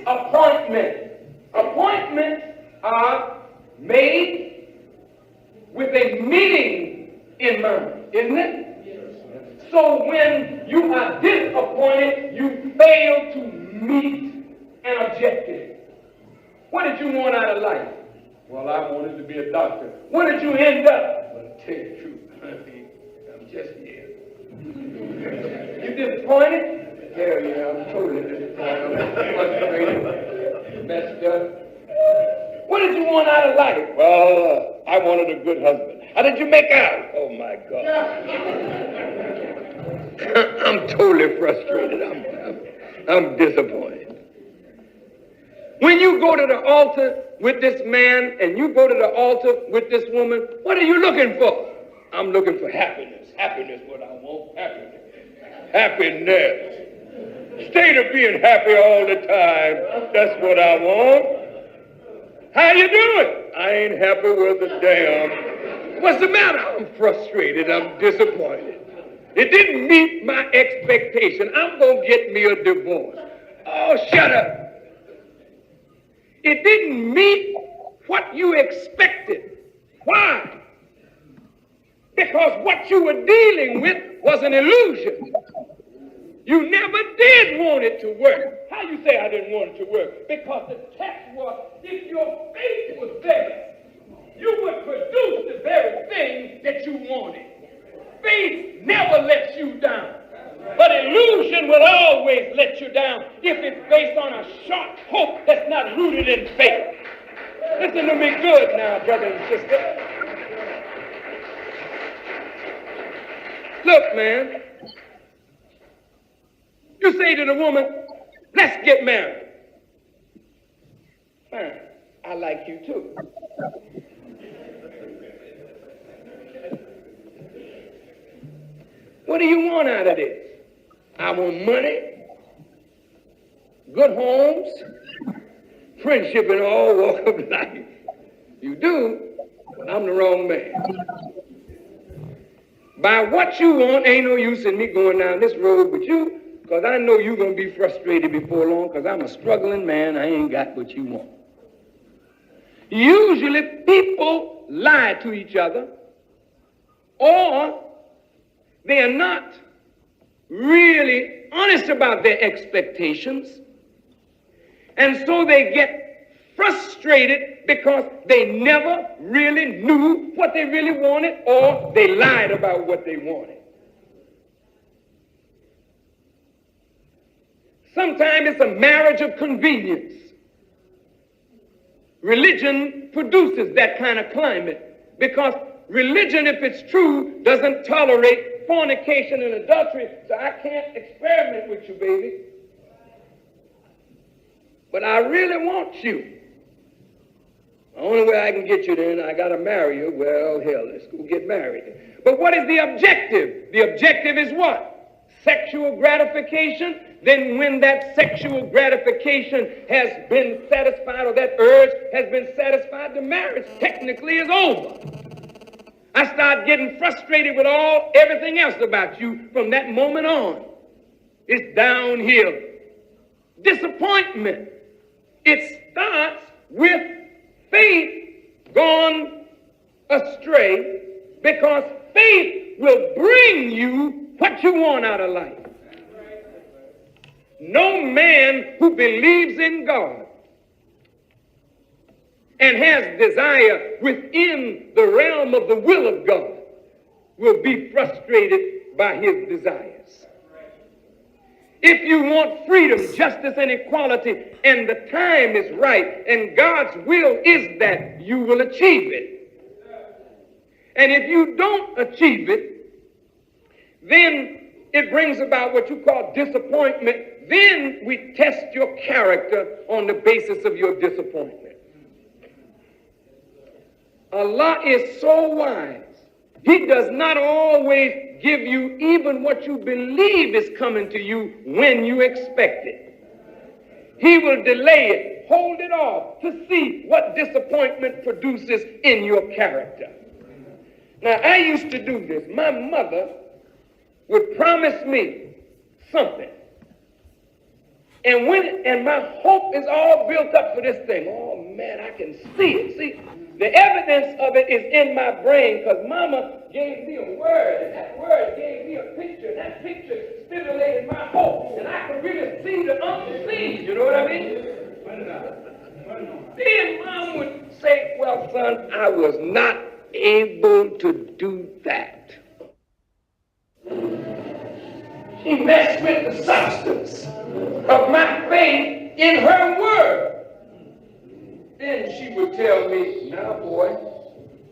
appointment. Appointments are made with a meeting in mind, isn't it? So when you are disappointed, you fail to meet an objective. What did you want out of life? Well, I wanted to be a doctor. What did you end up? Well, to tell you the truth, I'm just here. You disappointed? Hell yeah, I'm totally disappointed. I'm frustrated, messed up. What did you want out of life? Well, I wanted a good husband. How did you make out? Oh my God. I'm totally frustrated. I'm disappointed. When you go to the altar with this man and you go to the altar with this woman, what are you looking for? I'm looking for happiness. Happiness, what I want. Happiness. Happiness. State of being happy all the time. That's what I want. How you doing? I ain't happy with a damn. What's the matter? I'm frustrated. I'm disappointed. It didn't meet my expectation. I'm going to get me a divorce. Oh, shut up. It didn't meet what you expected. Why? Because what you were dealing with was an illusion. You never did want it to work. How you say I didn't want it to work? Because the text was, if your faith was there, you would produce the very thing that you wanted. Faith never lets you down. But illusion will always let you down if it's based on a short hope that's not rooted in faith. Listen to me good now, brother and sister. Look, man. You say to the woman, let's get married. Fine. I like you too. What do you want out of this? I want money, good homes, friendship in all walks of life. You do, but I'm the wrong man. By what you want, ain't no use in me going down this road with you, because I know you're going to be frustrated before long, because I'm a struggling man. I ain't got what you want. Usually people lie to each other, or they are not really honest about their expectations, and so they get frustrated because they never really knew what they really wanted, or they lied about what they wanted. Sometimes it's a marriage of convenience. Religion produces that kind of climate because religion, if it's true, doesn't tolerate fornication and adultery, so I can't experiment with you, baby. But I really want you. The only way I can get you then, I gotta marry you. Well, hell, let's go get married. But what is the objective? The objective is what? Sexual gratification. Then when that sexual gratification has been satisfied, or that urge has been satisfied, the marriage technically is over. I start getting frustrated with everything else about you from that moment on. It's downhill. Disappointment. It starts with faith gone astray, because faith will bring you what you want out of life. No man who believes in God and has desire within the realm of the will of God will be frustrated by his desires. If you want freedom, justice, and equality, and the time is right, and God's will is that, you will achieve it. And if you don't achieve it, then it brings about what you call disappointment. Then we test your character on the basis of your disappointment. Allah is so wise. He does not always give you even what you believe is coming to you when you expect it. He will delay it, hold it off to see what disappointment produces in your character. Now, I used to do this. My mother would promise me something. And my hope is all built up for this thing. Oh man, I can see it. See, the evidence of it is in my brain because Mama gave me a word, and that word gave me a picture, and that picture stimulated my hope, and I could really see the unseen. You know what I mean? Then Mom would say, "Well, son, I was not able to do that." She messed with the substance of my faith in her word. Then she would tell me, "Now, boy,"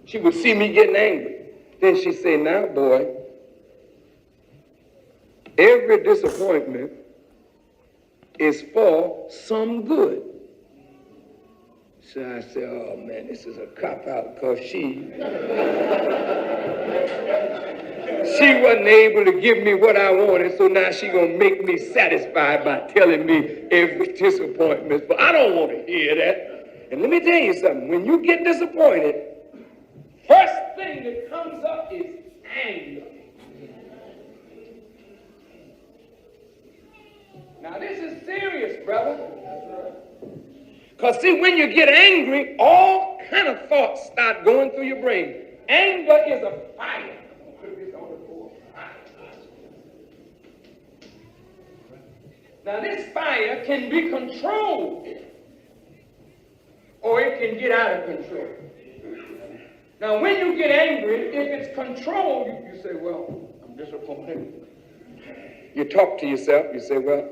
she would see me getting angry. Then she'd say, "Now, boy, every disappointment is for some good." So I said, "Oh man, this is a cop-out because she wasn't able to give me what I wanted, so now she gonna make me satisfied by telling me every disappointment." But I don't want to hear that. And let me tell you something, when you get disappointed, first thing that comes up is anger. Now this is serious, brother. Because see, when you get angry, all kind of thoughts start going through your brain. Anger is a fire. Now this fire can be controlled, or it can get out of control. Now when you get angry, if it's controlled, you say, "Well, I'm disappointed." You talk to yourself, you say, "Well,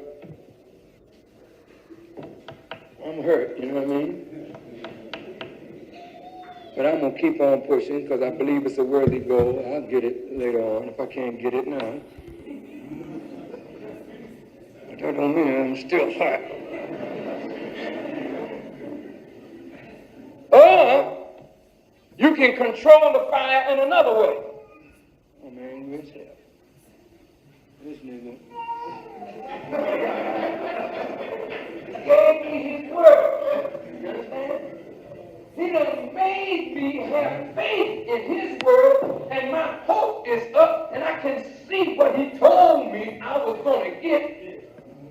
I'm hurt," you know what I mean? But I'm going to keep on pushing because I believe it's a worthy goal. I'll get it later on if I can't get it now. But that don't mean I'm still hurt. Or you can control the fire in another way. Oh man, you yourself. This nigga gave me his word. You understand? He done made me have faith in his word, and my hope is up, and I can see what he told me I was going to get.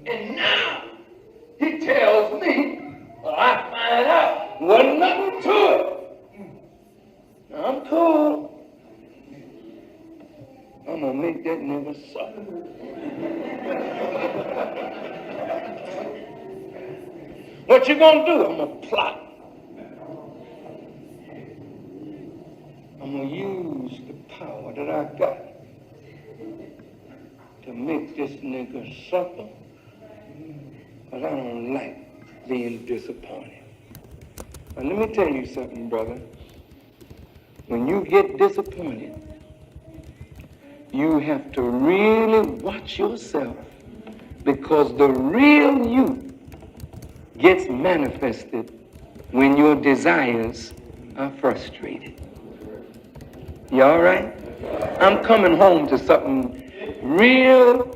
And now he tells me, or I find out, wasn't nothing to it. Now I'm cool. I'm going to make that nigga suffer. What you going to do? I'm going to plot. I'm going to use the power that I got to make this nigga suffer, because I don't like being disappointed. Now let me tell you something, brother. When you get disappointed, you have to really watch yourself, because the real you gets manifested when your desires are frustrated. You all right? I'm coming home to something real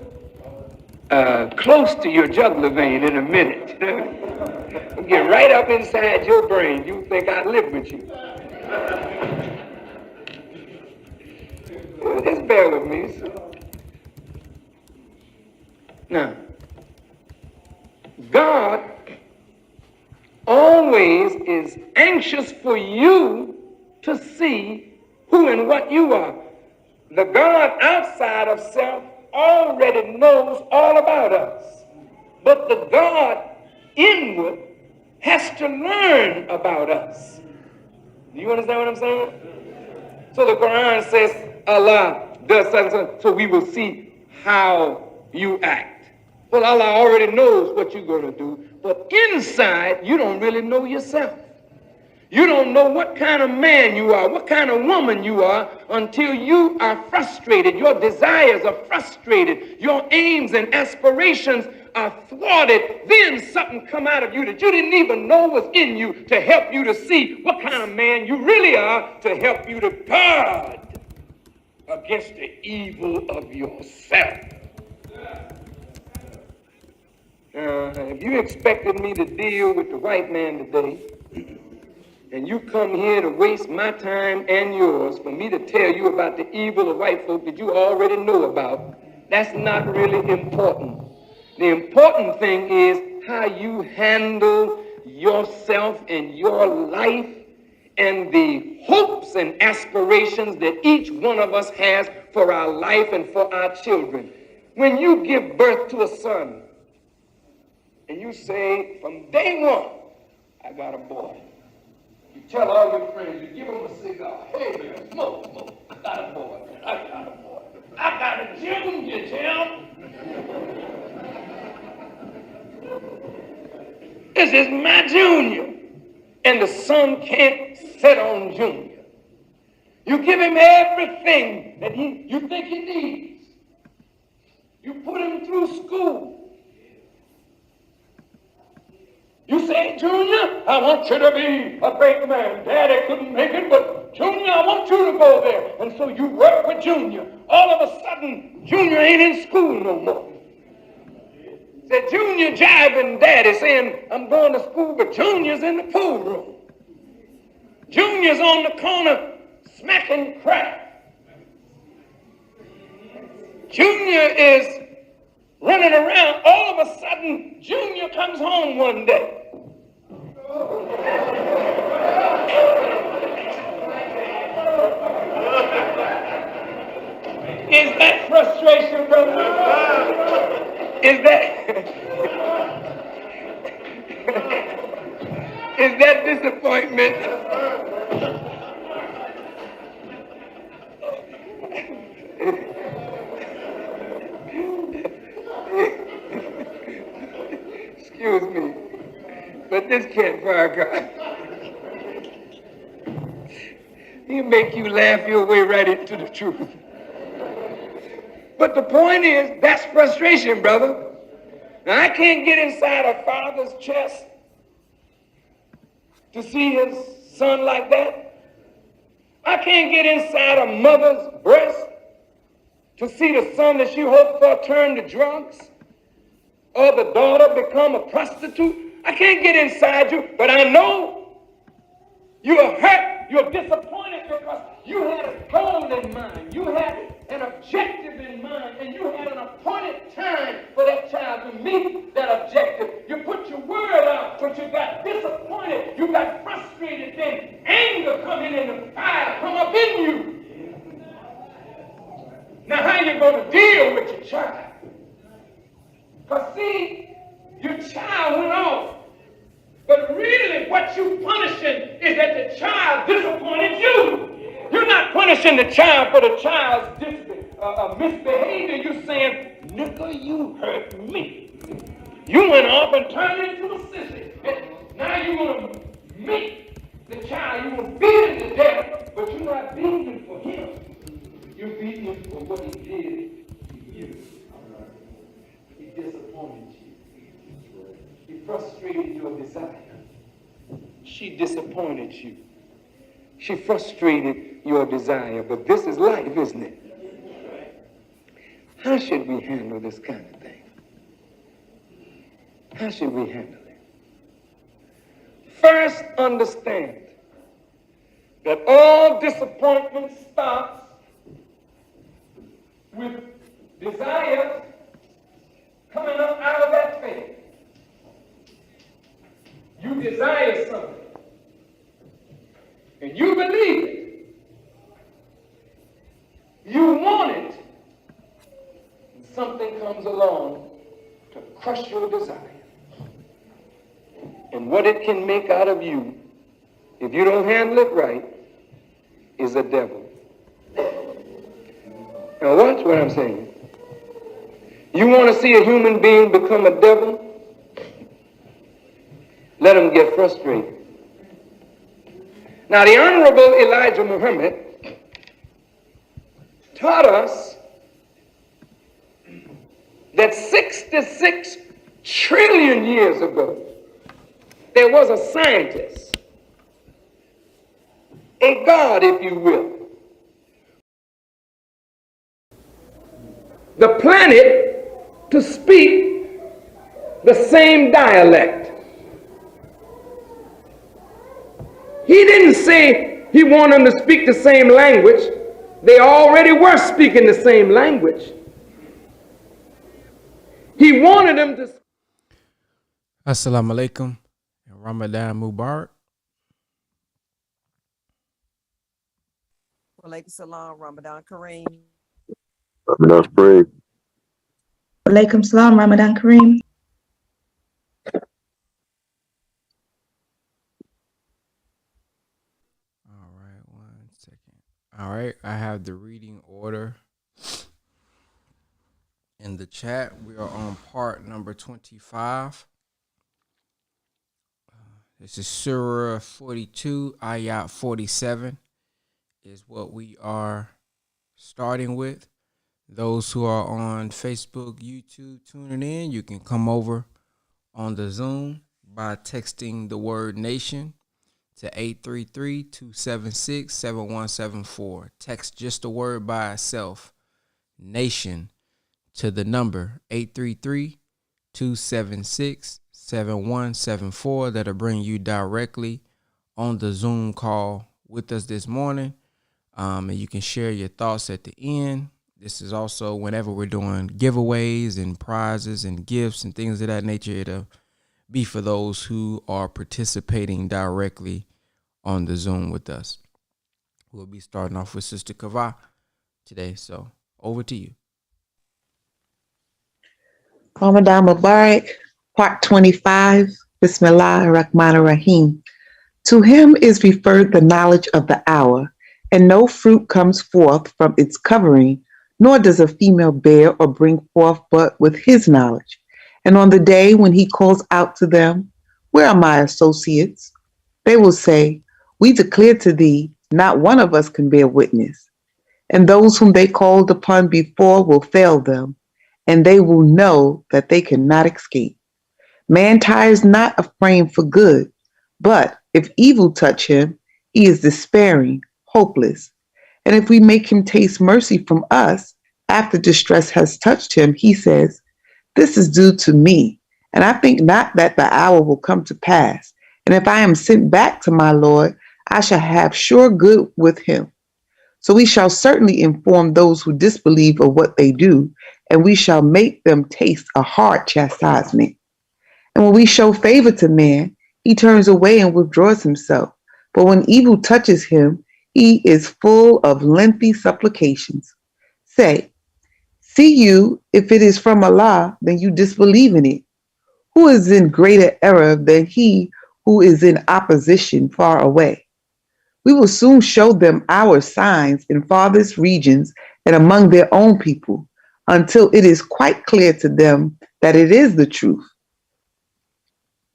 close to your jugular vein in a minute. I'll get right up inside your brain. You think I live with you. Just bear with me. So. Now, God always is anxious for you to see who and what you are. The God outside of self already knows all about us. But the God inward has to learn about us. Do you understand what I'm saying? So the Quran says Allah does something so we will see how you act. Well, Allah already knows what you're going to do, but inside you don't really know yourself. You don't know what kind of man you are, what kind of woman you are, until you are frustrated. Your desires are frustrated. Your aims and aspirations are thwarted. Then something come out of you that you didn't even know was in you to help you to see what kind of man you really are, to help you to guard against the evil of yourself. If you expected me to deal with the white man today, and you come here to waste my time and yours for me to tell you about the evil of white folk that you already know about, that's not really important. The important thing is how you handle yourself and your life and the hopes and aspirations that each one of us has for our life and for our children. When you give birth to a son and you say, from day one, I got a boy. You tell all your friends, you give them a cigar. Hey, man, smoke. I got a boy. I got a junior, Tim. This is my junior. And the son can't sit on junior. You give him everything that you think he needs. You put him through school. You say, Junior, I want you to be a great man. Daddy couldn't make it, but Junior, I want you to go there. And so you work with Junior. All of a sudden, Junior ain't in school no more. Say, Junior jiving Daddy saying, I'm going to school, but Junior's in the pool room. Junior's on the corner smacking crack. Junior is running around. All of a sudden, Junior comes home one day. Is that frustration, brother? Is that disappointment? Excuse me, but this can't fire God. He'll make you laugh your way right into the truth. But the point is, that's frustration, brother. Now, I can't get inside a father's chest to see his son like that. I can't get inside a mother's breast to see the son that she hoped for turn to drugs or the daughter become a prostitute. I can't get inside you, but I know you're hurt, you're disappointed because you had a goal in mind. You had an objective in mind, and you had an appointed time for that child to meet that objective. You put your word out, but you got disappointed, you got frustrated, then anger coming in the fire come up in you. Now how you going to deal with your child? Because see, your child went off, but really what you punishing is that the child disappointed you. You're not punishing the child for the child's misbehavior. You're saying, nigga, you hurt me. You went off and turned into a sissy. And now you're going to meet the child. You're going to beat him to death, but you're not beating him for him. You're beating him for what he did to you. He disappointed you. He frustrated your desire. She disappointed you. She frustrated your desire. But this is life, isn't it? How should we handle this kind of thing? How should we handle it? First, understand that all disappointment starts with desire coming up out of that faith. You desire something, and you believe it. You want it, and something comes along to crush your desire. And what it can make out of you, if you don't handle it right, is a devil. Now watch what I'm saying. You want to see a human being become a devil? Let him get frustrated. Now the Honorable Elijah Muhammad taught us that 66 trillion years ago, there was a scientist, a god, if you will. The planet to speak the same dialect. He didn't say he wanted them to speak the same language. They already were speaking the same language. He wanted them to. Assalamu alaikum and Ramadan Mubarak. Walaikum salam, Ramadan Kareem. That's great. Walaikum salam, Ramadan Kareem. All right, 1 second. All right, I have the reading order in the chat. We are on part number 25. This is Surah 42, Ayat 47 is what we are starting with. Those who are on Facebook, YouTube, tuning in, you can come over on the Zoom by texting the word nation to 833-276-7174. Text just the word by itself, nation, to the number 833-276-7174. That'll bring you directly on the Zoom call with us this morning. And you can share your thoughts at the end. This is also whenever we're doing giveaways and prizes and gifts and things of that nature. It'll be for those who are participating directly on the Zoom with us. We'll be starting off with Sister Kava today. So over to you. Ramadan Mubarak, part 25, Bismillah ar-Rahman ar-Rahim. To him is referred the knowledge of the hour, and no fruit comes forth from its covering, nor does a female bear or bring forth but with his knowledge. And on the day when he calls out to them, where are my associates? They will say, we declare to thee, not one of us can bear witness. And those whom they called upon before will fail them, and they will know that they cannot escape. Man tires not a frame for good, but if evil touch him, he is despairing, hopeless. And if we make him taste mercy from us, after distress has touched him, he says, this is due to me, and I think not that the hour will come to pass. And if I am sent back to my Lord, I shall have sure good with him. So we shall certainly inform those who disbelieve of what they do, and we shall make them taste a hard chastisement. And when we show favor to man, he turns away and withdraws himself. But when evil touches him, he is full of lengthy supplications. Say, see you, if it is from Allah, then you disbelieve in it. Who is in greater error than he who is in opposition far away? We will soon show them our signs in farthest regions and among their own people, until it is quite clear to them that it is the truth.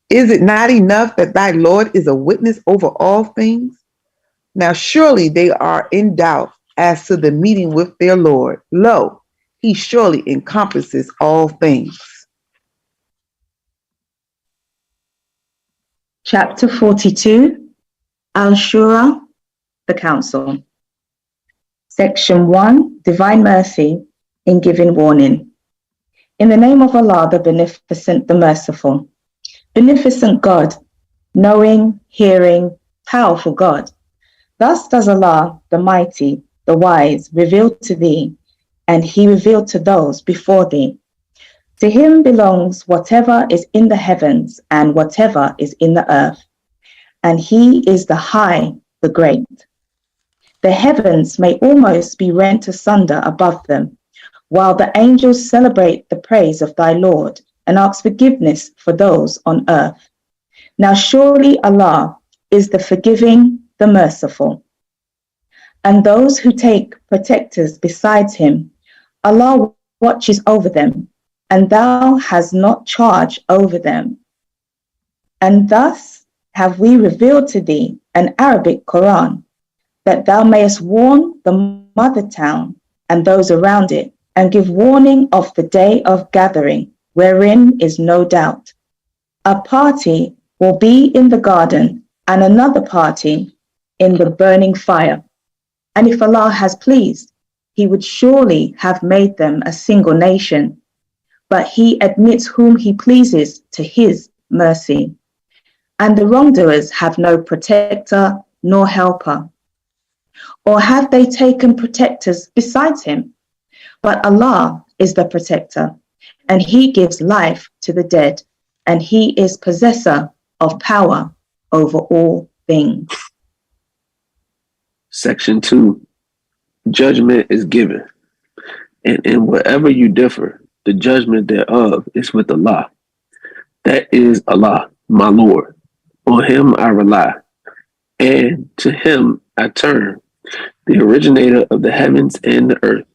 Is it not enough that thy Lord is a witness over all things? Now surely they are in doubt as to the meeting with their Lord. Lo, he surely encompasses all things. Chapter 42, Al-Shura, the Council. Section 1, Divine Mercy in Giving Warning. In the name of Allah, the Beneficent, the Merciful. Beneficent God, knowing, hearing, powerful God. Thus does Allah, the Mighty, the Wise, reveal to thee, and he revealed to those before thee. To him belongs whatever is in the heavens and whatever is in the earth. And he is the High, the Great. The heavens may almost be rent asunder above them, while the angels celebrate the praise of thy Lord and ask forgiveness for those on earth. Now surely Allah is the forgiving, the merciful. And those who take protectors besides him, Allah watches over them, and thou hast not charge over them. And thus have we revealed to thee an Arabic Quran, that thou mayest warn the mother town and those around it, and give warning of the day of gathering, wherein is no doubt. A party will be in the garden, and another party in the burning fire. And if Allah has pleased, he would surely have made them a single nation. But he admits whom he pleases to his mercy. And the wrongdoers have no protector nor helper. Or have they taken protectors besides him? But Allah is the protector, and he gives life to the dead, and he is possessor of power over all things. Section 2. Judgment is given, and in whatever you differ, the judgment thereof is with Allah. That is Allah, my Lord. On him I rely, and to him I turn, the originator of the heavens and the earth.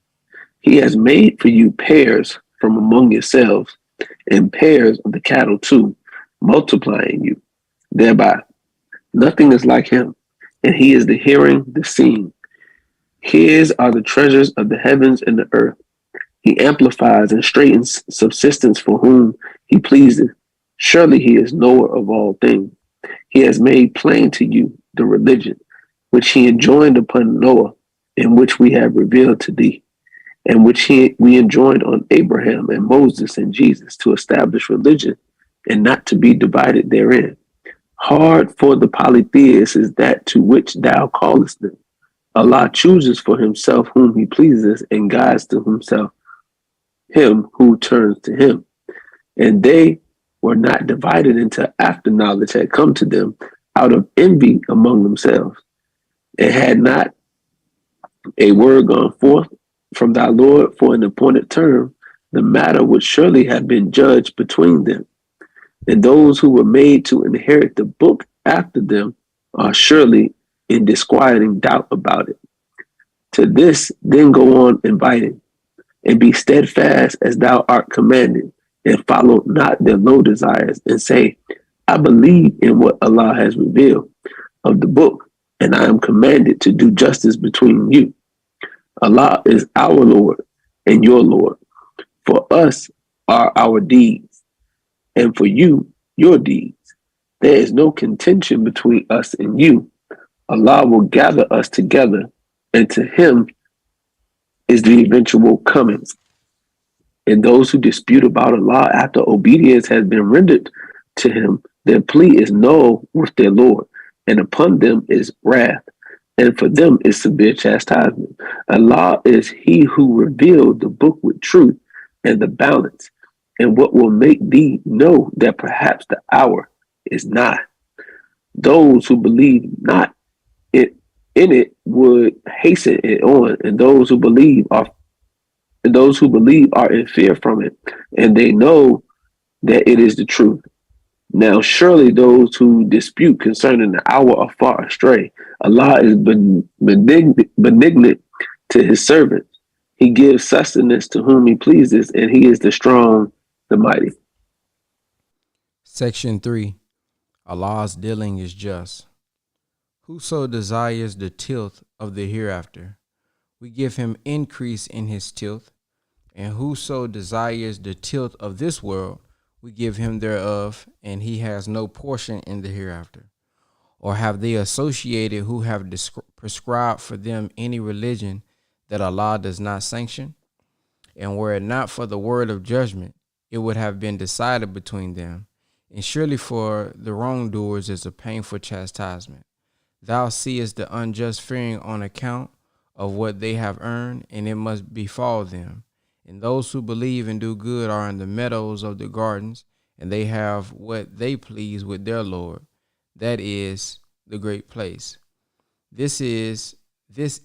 He has made for you pairs from among yourselves, and pairs of the cattle too, multiplying you thereby. Nothing is like him, and he is the hearing, the seeing. His are the treasures of the heavens and the earth. He amplifies and straightens subsistence for whom he pleases. Surely he is knower of all things. He has made plain to you the religion which he enjoined upon Noah, and which we have revealed to thee, and which we enjoined on Abraham and Moses and Jesus, to establish religion and not to be divided therein. Hard for the polytheists is that to which thou callest them. Allah chooses for himself whom he pleases, and guides to himself him who turns to him. And they were not divided until after knowledge had come to them out of envy among themselves. And had not a word gone forth from thy Lord for an appointed term, the matter would surely have been judged between them. And those who were made to inherit the book after them are surely in disquieting doubt about it. To this then go on inviting, and be steadfast as thou art commanded, and follow not their low desires, and say, I believe in what Allah has revealed of the book, and I am commanded to do justice between you. Allah is our Lord and your Lord. For us are our deeds, and for you, your deeds. There is no contention between us and you. Allah will gather us together, and to him is the eventual coming. And those who dispute about Allah after obedience has been rendered to him, their plea is null with their Lord, and upon them is wrath, and for them is severe chastisement. Allah is he who revealed the book with truth and the balance, and what will make thee know that perhaps the hour is nigh. Those who believe not it in it would hasten it on, and those who believe are in fear from it, and they know that it is the truth. Now surely those who dispute concerning the hour are far astray. Allah is benignant to his servants. He gives sustenance to whom he pleases, and he is the strong, the mighty. Section 3. Allah's dealing is just. Whoso desires the tilth of the hereafter, we give him increase in his tilth. And whoso desires the tilth of this world, we give him thereof, and he has no portion in the hereafter. Or have they associated who have prescribed for them any religion that Allah does not sanction? And were it not for the word of judgment, it would have been decided between them. And surely for the wrongdoers is a painful chastisement. Thou seest the unjust fearing on account of what they have earned, and it must befall them. And those who believe and do good are in the meadows of the gardens, and they have what they please with their Lord. That is the great place. This it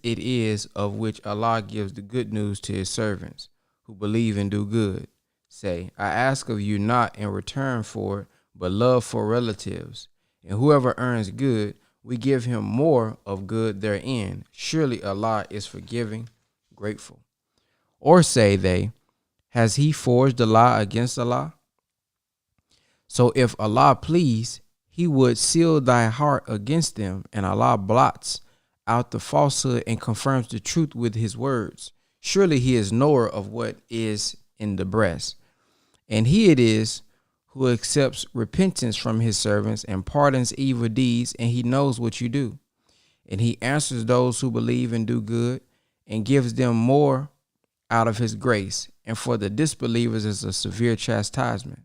is of which Allah gives the good news to his servants who believe and do good. Say, I ask of you not in return for it, but love for relatives. And whoever earns good, we give him more of good therein. Surely Allah is forgiving, grateful. Or say they, has he forged a lie against Allah? So if Allah please, he would seal thy heart against them, and Allah blots out the falsehood and confirms the truth with his words. Surely he is knower of what is in the breast. And he it is who accepts repentance from his servants and pardons evil deeds, and he knows what you do. And he answers those who believe and do good, and gives them more out of his grace. And for the disbelievers is a severe chastisement.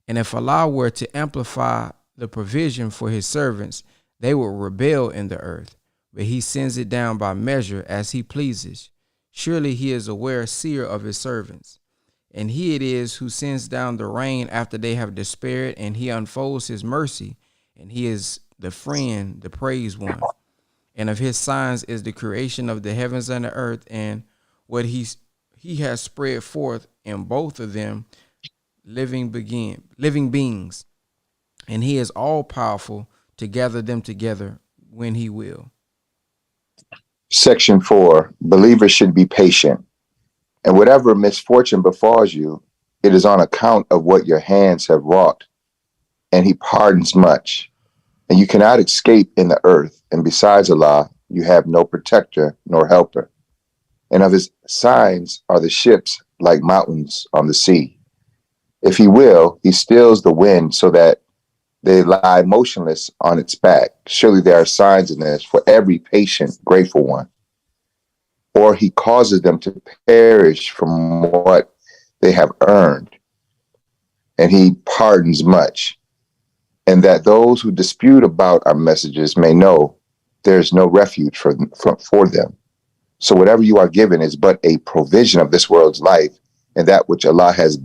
And if Allah were to amplify the provision for his servants, they would rebel in the earth, but he sends it down by measure as he pleases. Surely he is aware, seer of his servants. And he it is who sends down the rain after they have despaired, and he unfolds his mercy, and he is the friend, the praised one. And of his signs is the creation of the heavens and the earth, and what he has spread forth in both of them living beings, and he is all powerful to gather them together when he will. Section 4, believers should be patient. And whatever misfortune befalls you, it is on account of what your hands have wrought, and he pardons much. And you cannot escape in the earth, and besides Allah, you have no protector nor helper. And of his signs are the ships like mountains on the sea. If he will, he stills the wind so that they lie motionless on its back. Surely there are signs in this for every patient, grateful one. Or he causes them to perish from what they have earned, and he pardons much. And that those who dispute about our messages may know there is no refuge for them. So whatever you are given is but a provision of this world's life, and that which Allah has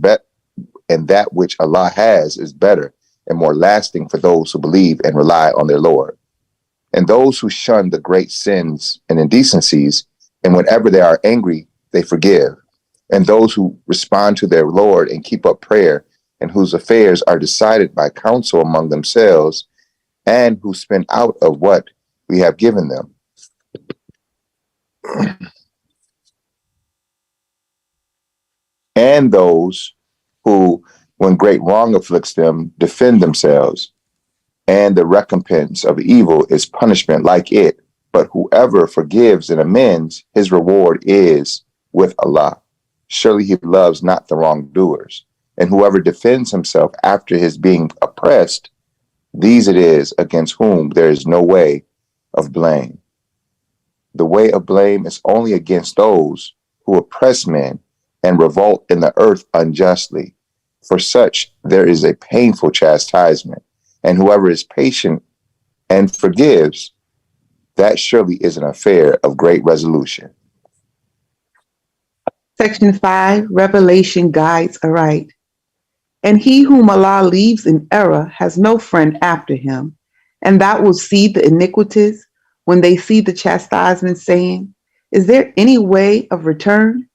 is better and more lasting for those who believe and rely on their Lord. And those who shun the great sins and indecencies, and whenever they are angry, they forgive. And those who respond to their Lord and keep up prayer, and whose affairs are decided by counsel among themselves, and who spend out of what we have given them. And those who, when great wrong afflicts them, defend themselves. And the recompense of evil is punishment like it. But whoever forgives and amends, his reward is with Allah. Surely he loves not the wrongdoers. And whoever defends himself after his being oppressed, these it is against whom there is no way of blame. The way of blame is only against those who oppress men and revolt in the earth unjustly. For such there is a painful chastisement. And whoever is patient and forgives, that surely is an affair of great resolution. Section 5, Revelation guides aright. And he whom Allah leaves in error has no friend after him, and thou wilt see the iniquities when they see the chastisement, saying, is there any way of return?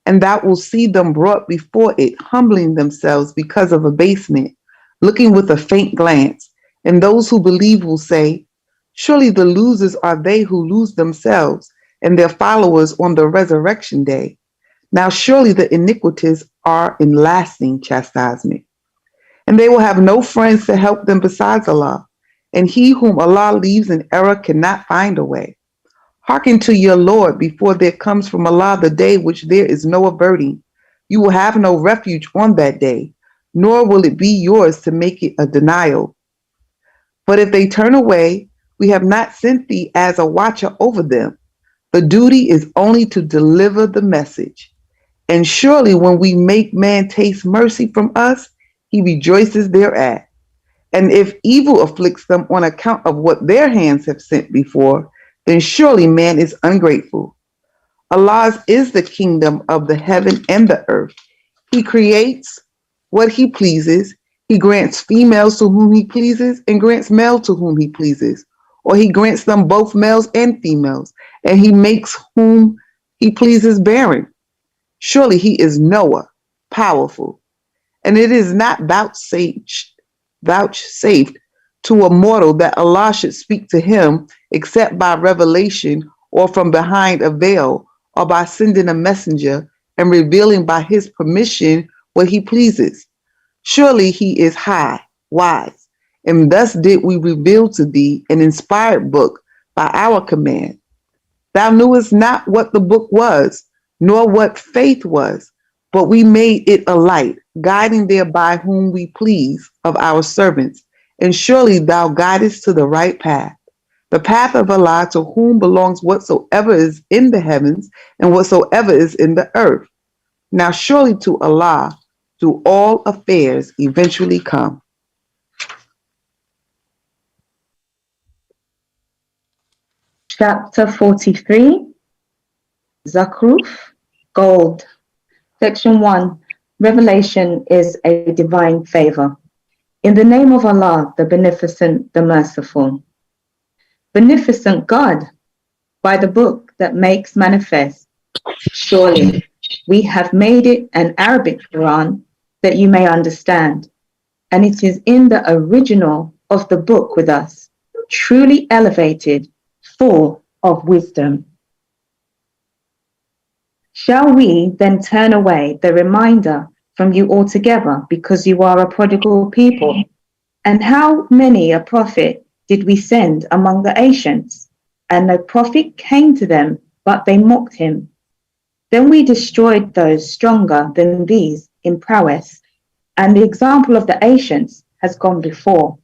And thou wilt see them brought before it, humbling themselves because of abasement, looking with a faint glance. And those who believe will say, surely the losers are they who lose themselves and their followers on the resurrection day. Now surely the iniquities are in lasting chastisement. And they will have no friends to help them besides Allah. And he whom Allah leaves in error cannot find a way. Hearken to your Lord before there comes from Allah the day which there is no averting. You will have no refuge on that day, nor will it be yours to make it a denial. But if they turn away, we have not sent thee as a watcher over them. The duty is only to deliver the message. And surely when we make man taste mercy from us, he rejoices thereat. And if evil afflicts them on account of what their hands have sent before, then surely man is ungrateful. Allah's is the kingdom of the heaven and the earth. He creates what he pleases. He grants females to whom he pleases and grants male to whom he pleases. Or he grants them both males and females, and he makes whom he pleases barren. Surely he is Noah, powerful. And it is not vouchsafed to a mortal that Allah should speak to him except by revelation or from behind a veil or by sending a messenger and revealing by his permission what he pleases. Surely he is high, wise, and thus did we reveal to thee an inspired book by our command. Thou knewest not what the book was, nor what faith was, but we made it a light, guiding thereby whom we please of our servants. And surely thou guidest to the right path, the path of Allah, to whom belongs whatsoever is in the heavens and whatsoever is in the earth. Now surely to Allah do all affairs eventually come. Chapter 43, Zakhruf, Gold. Section 1, Revelation is a divine favor. In the name of Allah, the Beneficent, the Merciful. Beneficent God, by the book that makes manifest, surely we have made it an Arabic Quran that you may understand, and it is in the original of the book with us, truly elevated, full of wisdom. Shall we then turn away the reminder from you altogether because you are a prodigal people? And how many a prophet did we send among the ancients? And no prophet came to them, but they mocked him. Then we destroyed those stronger than these in prowess, and the example of the ancients has gone before.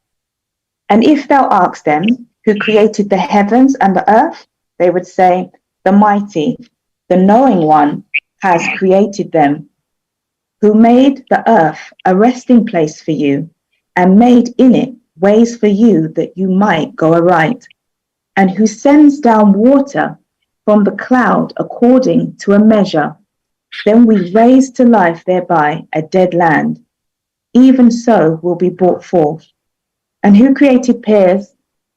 And if thou ask them, who created the heavens and the earth, they would say, the mighty, the knowing one has created them, who made the earth a resting place for you, and made in it ways for you that you might go aright, and who sends down water from the cloud according to a measure. Then we raise to life thereby a dead land, even so will be brought forth. And who created pairs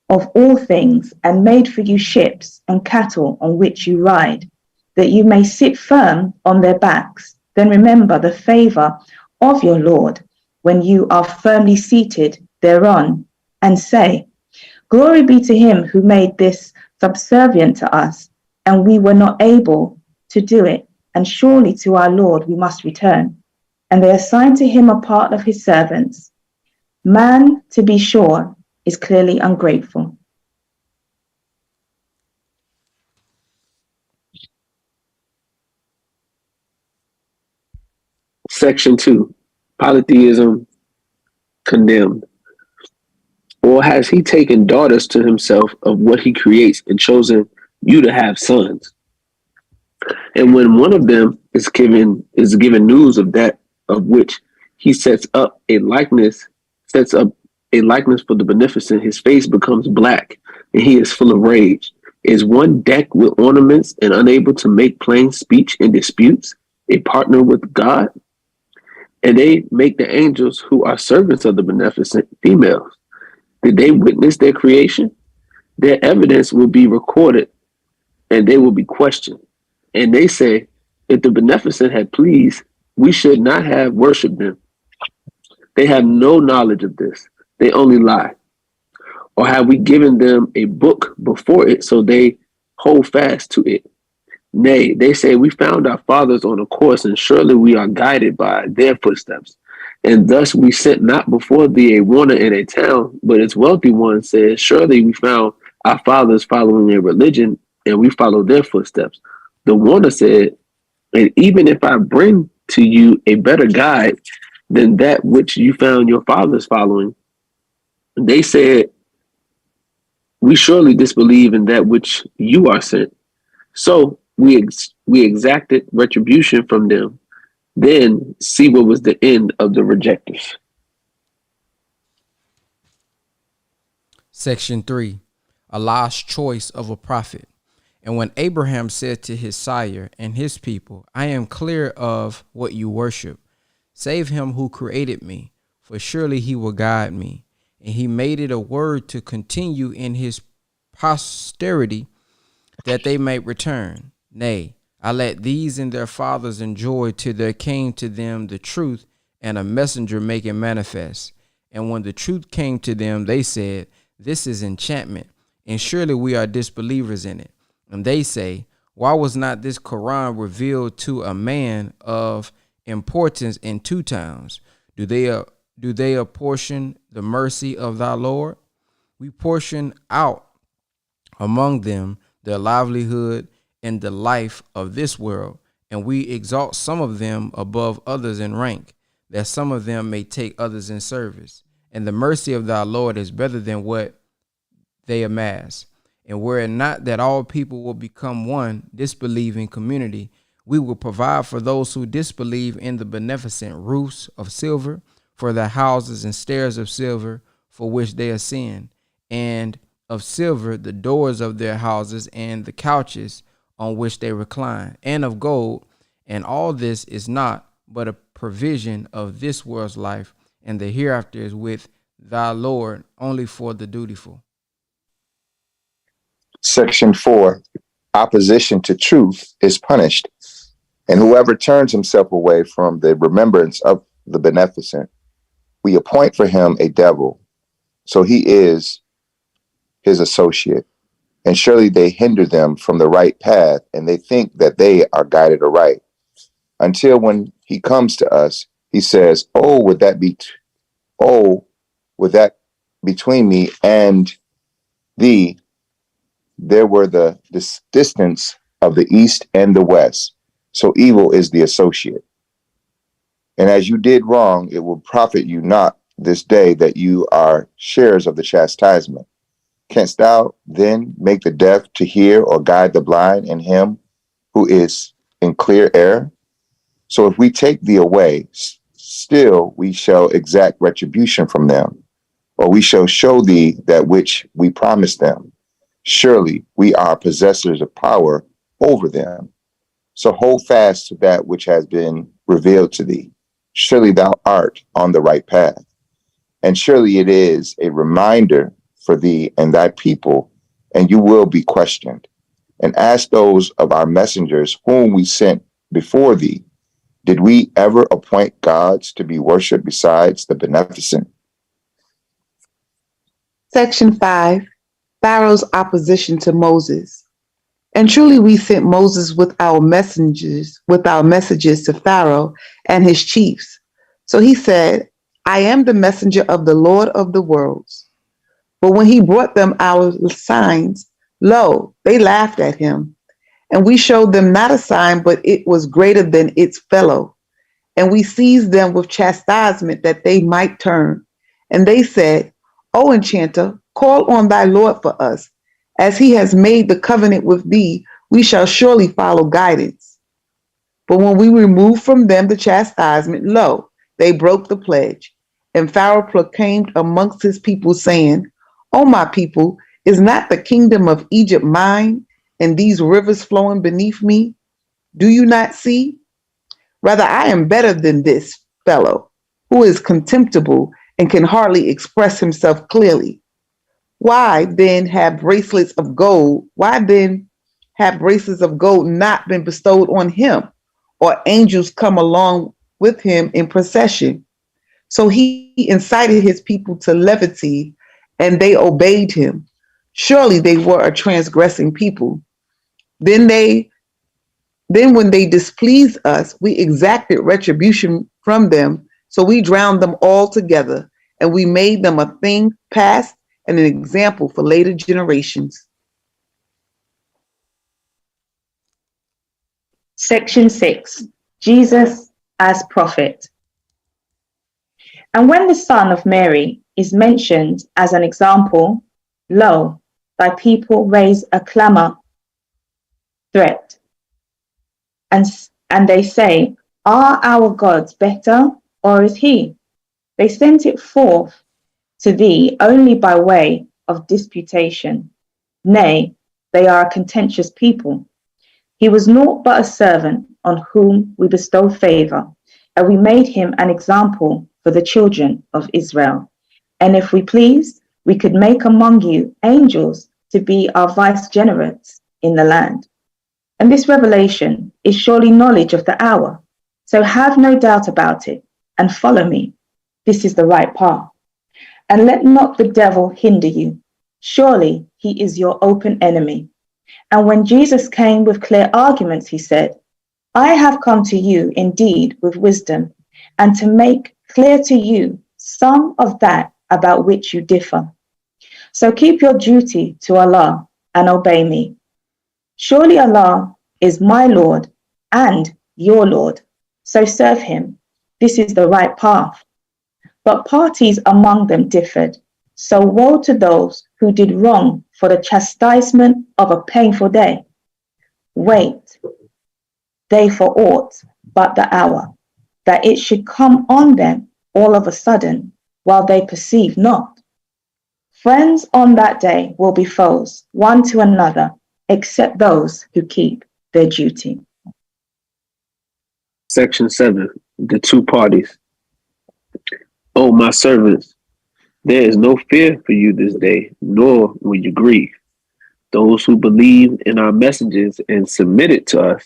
of all things, and made for you ships and cattle on which you ride, that you may sit firm on their backs. Then remember the favor of your Lord when you are firmly seated thereon, and say, glory be to him who made this subservient to us, and we were not able to do it, and surely to our Lord we must return. And they assigned to him a part of his servants. Man, to be sure, is clearly ungrateful. Section 2. Polytheism condemned. Or has he taken daughters to himself of what he creates and chosen you to have sons? And when one of them is given news of that of which he sets up a likeness for the beneficent, his face becomes black, and he is full of rage. Is one decked with ornaments and unable to make plain speech in disputes, a partner with God? And they make the angels who are servants of the beneficent females. Did they witness their creation? Their evidence will be recorded, and they will be questioned. And they say, if the beneficent had pleased, we should not have worshipped them. They have no knowledge of this. They only lie. Or have we given them a book before it so they hold fast to it? Nay, they say, we found our fathers on a course, and surely we are guided by their footsteps. And thus we sent not before thee a warner in a town, but its wealthy one says, surely we found our fathers following a religion, and we follow their footsteps. The warner said, and even if I bring to you a better guide than that which you found your fathers following, they said, we surely disbelieve in that which you are sent. So we exacted retribution from them. Then see what was the end of the rejectors. Section 3. Allah's choice of a prophet. And when Abraham said to his sire and his people, I am clear of what you worship, save him who created me, for surely he will guide me. And he made it a word to continue in his posterity, that they may return. Nay, I let these and their fathers enjoy till there came to them the truth, and a messenger make it manifest. And when the truth came to them, they said, this is enchantment, and surely we are disbelievers in it. And they say, why was not this Quran revealed to a man of importance in two towns? Do they apportion the mercy of thy Lord? We portion out among them their livelihood and the life of this world, and we exalt some of them above others in rank, that some of them may take others in service. And the mercy of thy Lord is better than what they amass. And were it not that all people will become one disbelieving community, we will provide for those who disbelieve in the beneficent roofs of silver, for their houses, and stairs of silver for which they ascend, and of silver the doors of their houses, and the couches on which they recline, and of gold. And all this is not but a provision of this world's life, and the hereafter is with thy Lord only for the dutiful. Section 4, opposition to truth is punished, and whoever turns himself away from the remembrance of the beneficent, we appoint for him a devil, so he is his associate. And surely they hinder them from the right path, and they think that they are guided aright. Until when he comes to us, he says, oh, would that between me and thee, there were the distance of the east and the west. So evil is the associate. And as you did wrong, it will profit you not this day that you are sharers of the chastisement. Canst thou then make the deaf to hear, or guide the blind in him who is in clear error? So if we take thee away, still we shall exact retribution from them, or we shall show thee that which we promised them. Surely we are possessors of power over them. So hold fast to that which has been revealed to thee. Surely thou art on the right path. And surely it is a reminder for thee and thy people, and you will be questioned. And ask those of our messengers whom we sent before thee, did we ever appoint gods to be worshipped besides the beneficent? Section 5, Pharaoh's opposition to Moses. And truly we sent Moses with our messages to Pharaoh and his chiefs. So he said, I am the messenger of the Lord of the worlds. But when he brought them our signs, lo, they laughed at him. And we showed them not a sign, but it was greater than its fellow. And we seized them with chastisement that they might turn. And they said, O enchanter, call on thy Lord for us. As he has made the covenant with thee, we shall surely follow guidance. But when we removed from them the chastisement, lo, they broke the pledge. And Pharaoh proclaimed amongst his people, saying, O my people, is not the kingdom of Egypt mine, and these rivers flowing beneath me? Do you not see? Rather, I am better than this fellow, who is contemptible and can hardly express himself clearly. Why then have bracelets of gold not been bestowed on him, or angels come along with him in procession? So he incited his people to levity, and they obeyed him. Surely they were a transgressing people. Then when they displeased us, we exacted retribution from them. So we drowned them all together, and we made them a thing past and an example for later generations. Section 6, Jesus as prophet. And when the son of Mary is mentioned as an example, lo, thy people raise a clamor, threat, and they say, are our gods better, or is he? They sent it forth to thee only by way of disputation. Nay, they are a contentious people. He was naught but a servant on whom we bestow favor, and we made him an example for the children of Israel. And if we pleased, we could make among you angels to be our vicegerents in the land. And this revelation is surely knowledge of the hour. So have no doubt about it, and follow me. This is the right path. And let not the devil hinder you. Surely he is your open enemy. And when Jesus came with clear arguments, he said, I have come to you indeed with wisdom, and to make clear to you some of that about which you differ. So keep your duty to Allah and obey me. Surely Allah is my Lord and your Lord, so serve him. This is the right path. But parties among them differed. So woe to those who did wrong for the chastisement of a painful day. Wait, they for aught but the hour, that it should come on them all of a sudden, while they perceive not. Friends on that day will be foes, one to another, except those who keep their duty. Section 7, the two parties. O my servants, there is no fear for you this day, nor will you grieve. Those who believed in our messages and submitted to us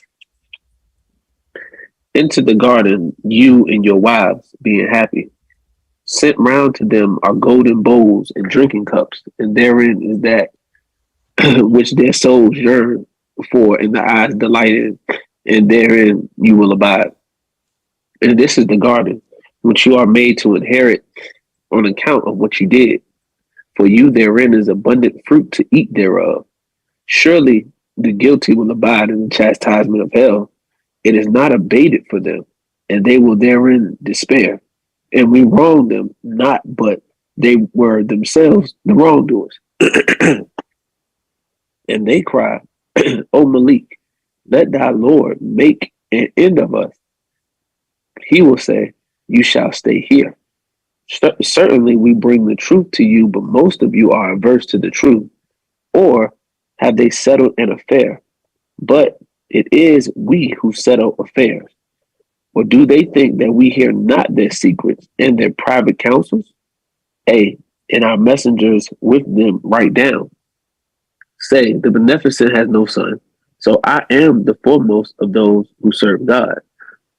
into the garden, you and your wives, being happy. Sent round to them are golden bowls and drinking cups, and therein is that which their souls yearn for and the eyes delight in, and therein you will abide. And this is the garden which you are made to inherit on account of what you did. For you therein is abundant fruit to eat thereof. Surely the guilty will abide in the chastisement of hell. It is not abated for them, and they will therein despair. And we wronged them not, but they were themselves the wrongdoers. And they cry, O Malik, let thy Lord make an end of us. He will say, you shall stay here. Certainly we bring the truth to you, but most of you are averse to the truth. Or have they settled an affair? But it is we who settle affairs. Or do they think that we hear not their secrets and their private counsels? And our messengers with them write down. Say, the beneficent has no son, so I am the foremost of those who serve God.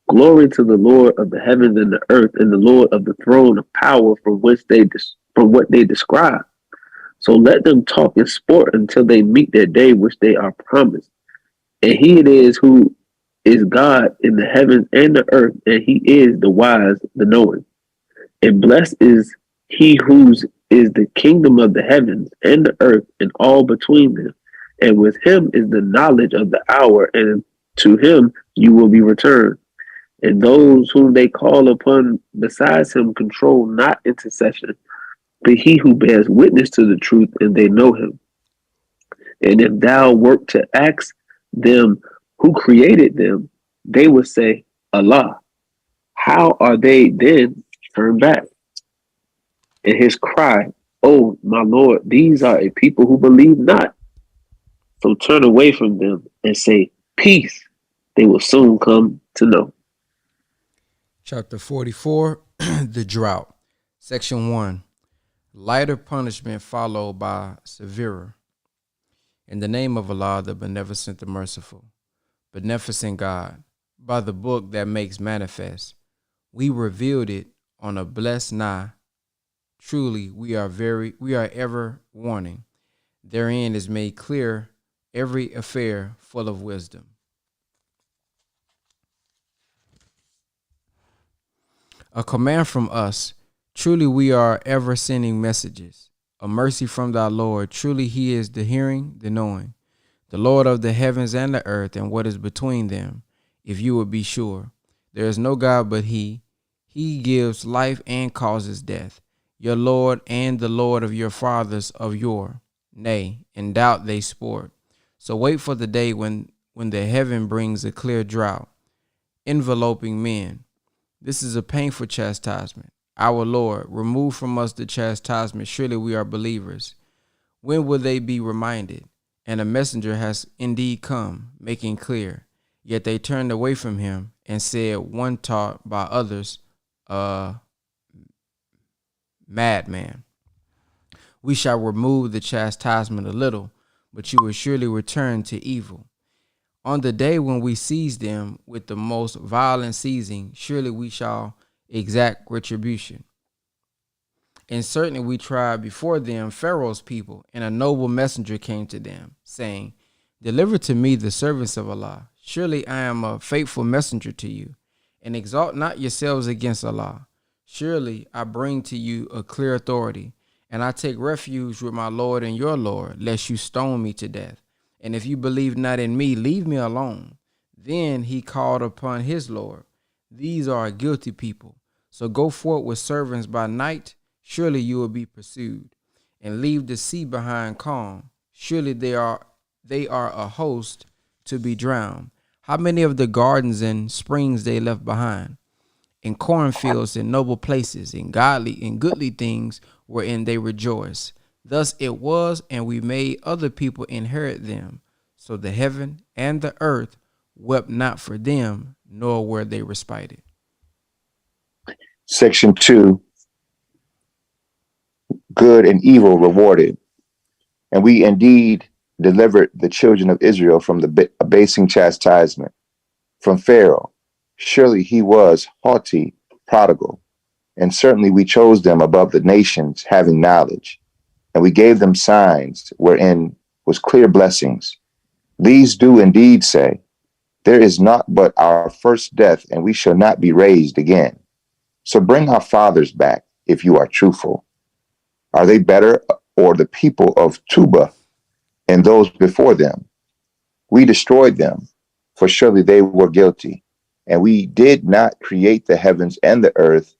Glory to the Lord of the heavens and the earth, and the Lord of the throne of power from what they describe. So let them talk and sport until they meet their day which they are promised. And he it is who is God in the heavens and the earth, and he is the wise, the knowing. And blessed is he whose is the kingdom of the heavens and the earth and all between them. And with him is the knowledge of the hour, and to him you will be returned. And those whom they call upon besides him control not intercession, but he who bears witness to the truth, and they know him. And if thou wert to ask them who created them, they would say, Allah. How are they then turned back? And his cry, oh my Lord, these are a people who believe not. So turn away from them and say, peace. They will soon come to know. Chapter 44, the drought. Section 1, lighter punishment followed by severer. In the name of Allah, the beneficent, the merciful, beneficent God, by the book that makes manifest, we revealed it on a blessed night. Truly, we are ever warning. Therein is made clear every affair full of wisdom. A command from us. Truly, we are ever sending messages. A mercy from thy Lord. Truly, he is the hearing, the knowing, the Lord of the heavens and the earth and what is between them. If you would be sure, there is no God but he. He gives life and causes death. Your Lord and the Lord of your fathers of yore. Nay, in doubt they sport. So wait for the day when the heaven brings a clear drought, enveloping men. This is a painful chastisement. Our Lord, remove from us the chastisement. Surely we are believers. When will they be reminded? And a messenger has indeed come, making clear. Yet they turned away from him and said, one taught by others, madman. We shall remove the chastisement a little, but you will surely return to evil. On the day when we seize them with the most violent seizing, surely we shall exact retribution. And certainly we tried before them Pharaoh's people, and a noble messenger came to them, saying, deliver to me the servants of Allah. Surely I am a faithful messenger to you, and exalt not yourselves against Allah. Surely I bring to you a clear authority, and I take refuge with my Lord and your Lord, lest you stone me to death. And if you believe not in me, leave me alone. Then he called upon his Lord. These are a guilty people. So go forth with servants by night. Surely you will be pursued. And leave the sea behind calm. Surely they are a host to be drowned. How many of the gardens and springs they left behind? In cornfields and noble places, in goodly things wherein they rejoice. Thus it was, and we made other people inherit them. So the heaven and the earth wept not for them, nor were they respited. Section 2, good and evil rewarded. And we indeed delivered the children of Israel from the abasing chastisement, from Pharaoh. Surely he was haughty, prodigal, and certainly we chose them above the nations, having knowledge. And we gave them signs wherein was clear blessings. These do indeed say, there is naught but our first death, and we shall not be raised again. So bring our fathers back, if you are truthful. Are they better, or the people of Tuba and those before them? We destroyed them, for surely they were guilty. And we did not create the heavens and the earth,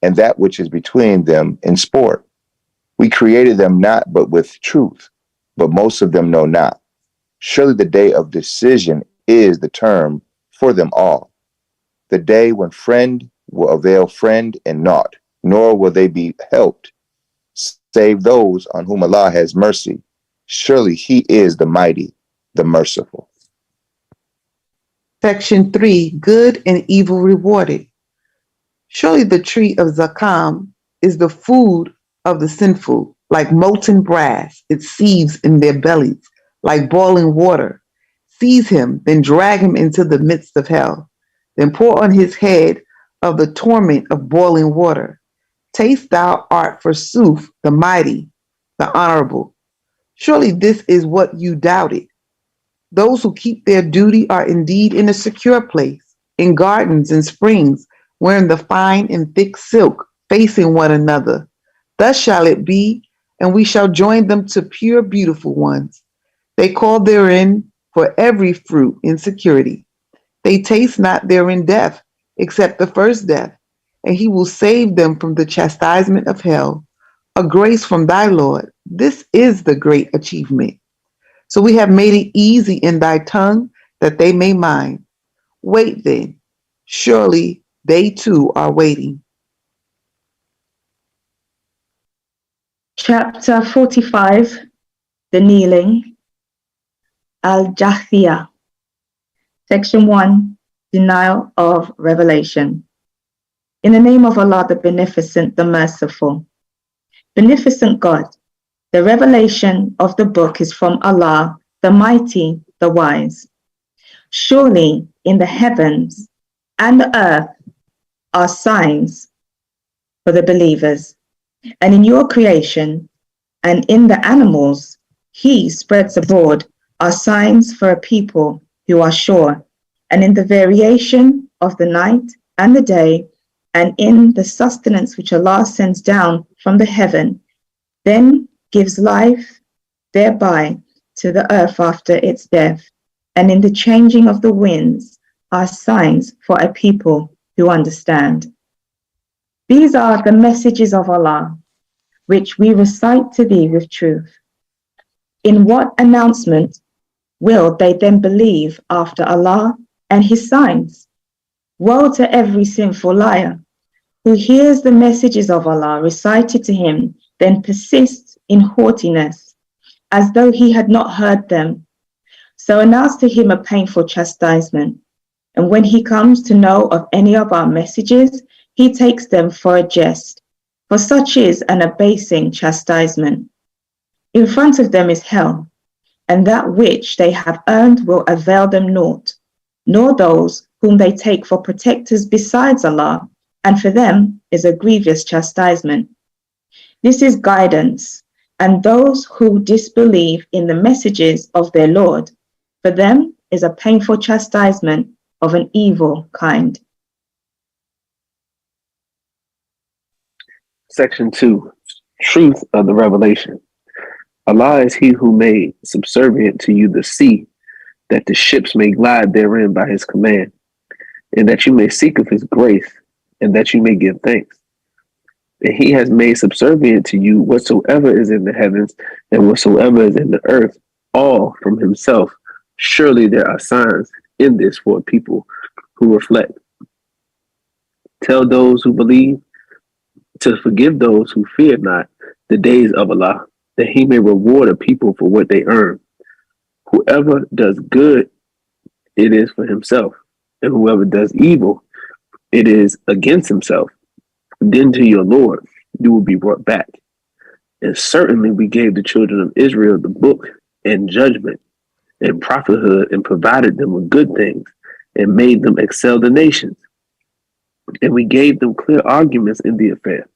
and that which is between them in sport. We created them not but with truth, but most of them know not. Surely the day of decision is the term for them all. The day when friend will avail friend and naught, nor will they be helped, save those on whom Allah has mercy. Surely he is the mighty, the merciful. Section 3, good and evil rewarded. Surely the tree of Zakam is the food of the sinful, like molten brass. It seethes in their bellies, like boiling water. Seize him, then drag him into the midst of hell. Then pour on his head of the torment of boiling water. Taste thou art forsooth the mighty, the honorable. Surely this is what you doubted. Those who keep their duty are indeed in a secure place, in gardens and springs, wearing the fine and thick silk, facing one another. Thus shall it be, and we shall join them to pure, beautiful ones. They call therein for every fruit in security. They taste not therein death, except the first death, and he will save them from the chastisement of hell. A grace from thy Lord. This is the great achievement. So we have made it easy in thy tongue that they may mind. Wait then, surely they too are waiting. Chapter 45, the kneeling, Al-Jathiyah. Section 1, denial of revelation. In the name of Allah, the Beneficent, the Merciful. Beneficent God, the revelation of the book is from Allah, the Mighty, the Wise. Surely in the heavens and the earth are signs for the believers, and in your creation and in the animals He spreads abroad are signs for a people who are sure, and in the variation of the night and the day, and in the sustenance which Allah sends down from the heaven, then gives life thereby to the earth after its death, and in the changing of the winds are signs for a people who understand. These are the messages of Allah, which we recite to thee with truth. In what announcement will they then believe after Allah and His signs? Woe to every sinful liar who hears the messages of Allah recited to him, then persists in haughtiness, as though he had not heard them. So announce to him a painful chastisement, and when he comes to know of any of our messages, he takes them for a jest, for such is an abasing chastisement. In front of them is hell, and that which they have earned will avail them naught, nor those whom they take for protectors besides Allah, and for them is a grievous chastisement. This is guidance, and those who disbelieve in the messages of their Lord, for them is a painful chastisement of an evil kind. Section 2, truth of the revelation. Allah is he who made subservient to you the sea, that the ships may glide therein by his command, and that you may seek of his grace, and that you may give thanks. And he has made subservient to you whatsoever is in the heavens and whatsoever is in the earth, all from himself. Surely there are signs in this for people who reflect. Tell those who believe to forgive those who fear not the days of Allah, that he may reward a people for what they earn. Whoever does good, it is for himself, and whoever does evil, it is against himself. Then to your Lord you will be brought back. And certainly we gave the children of Israel the book and judgment and prophethood and provided them with good things and made them excel the nations. And we gave them clear arguments in the affair.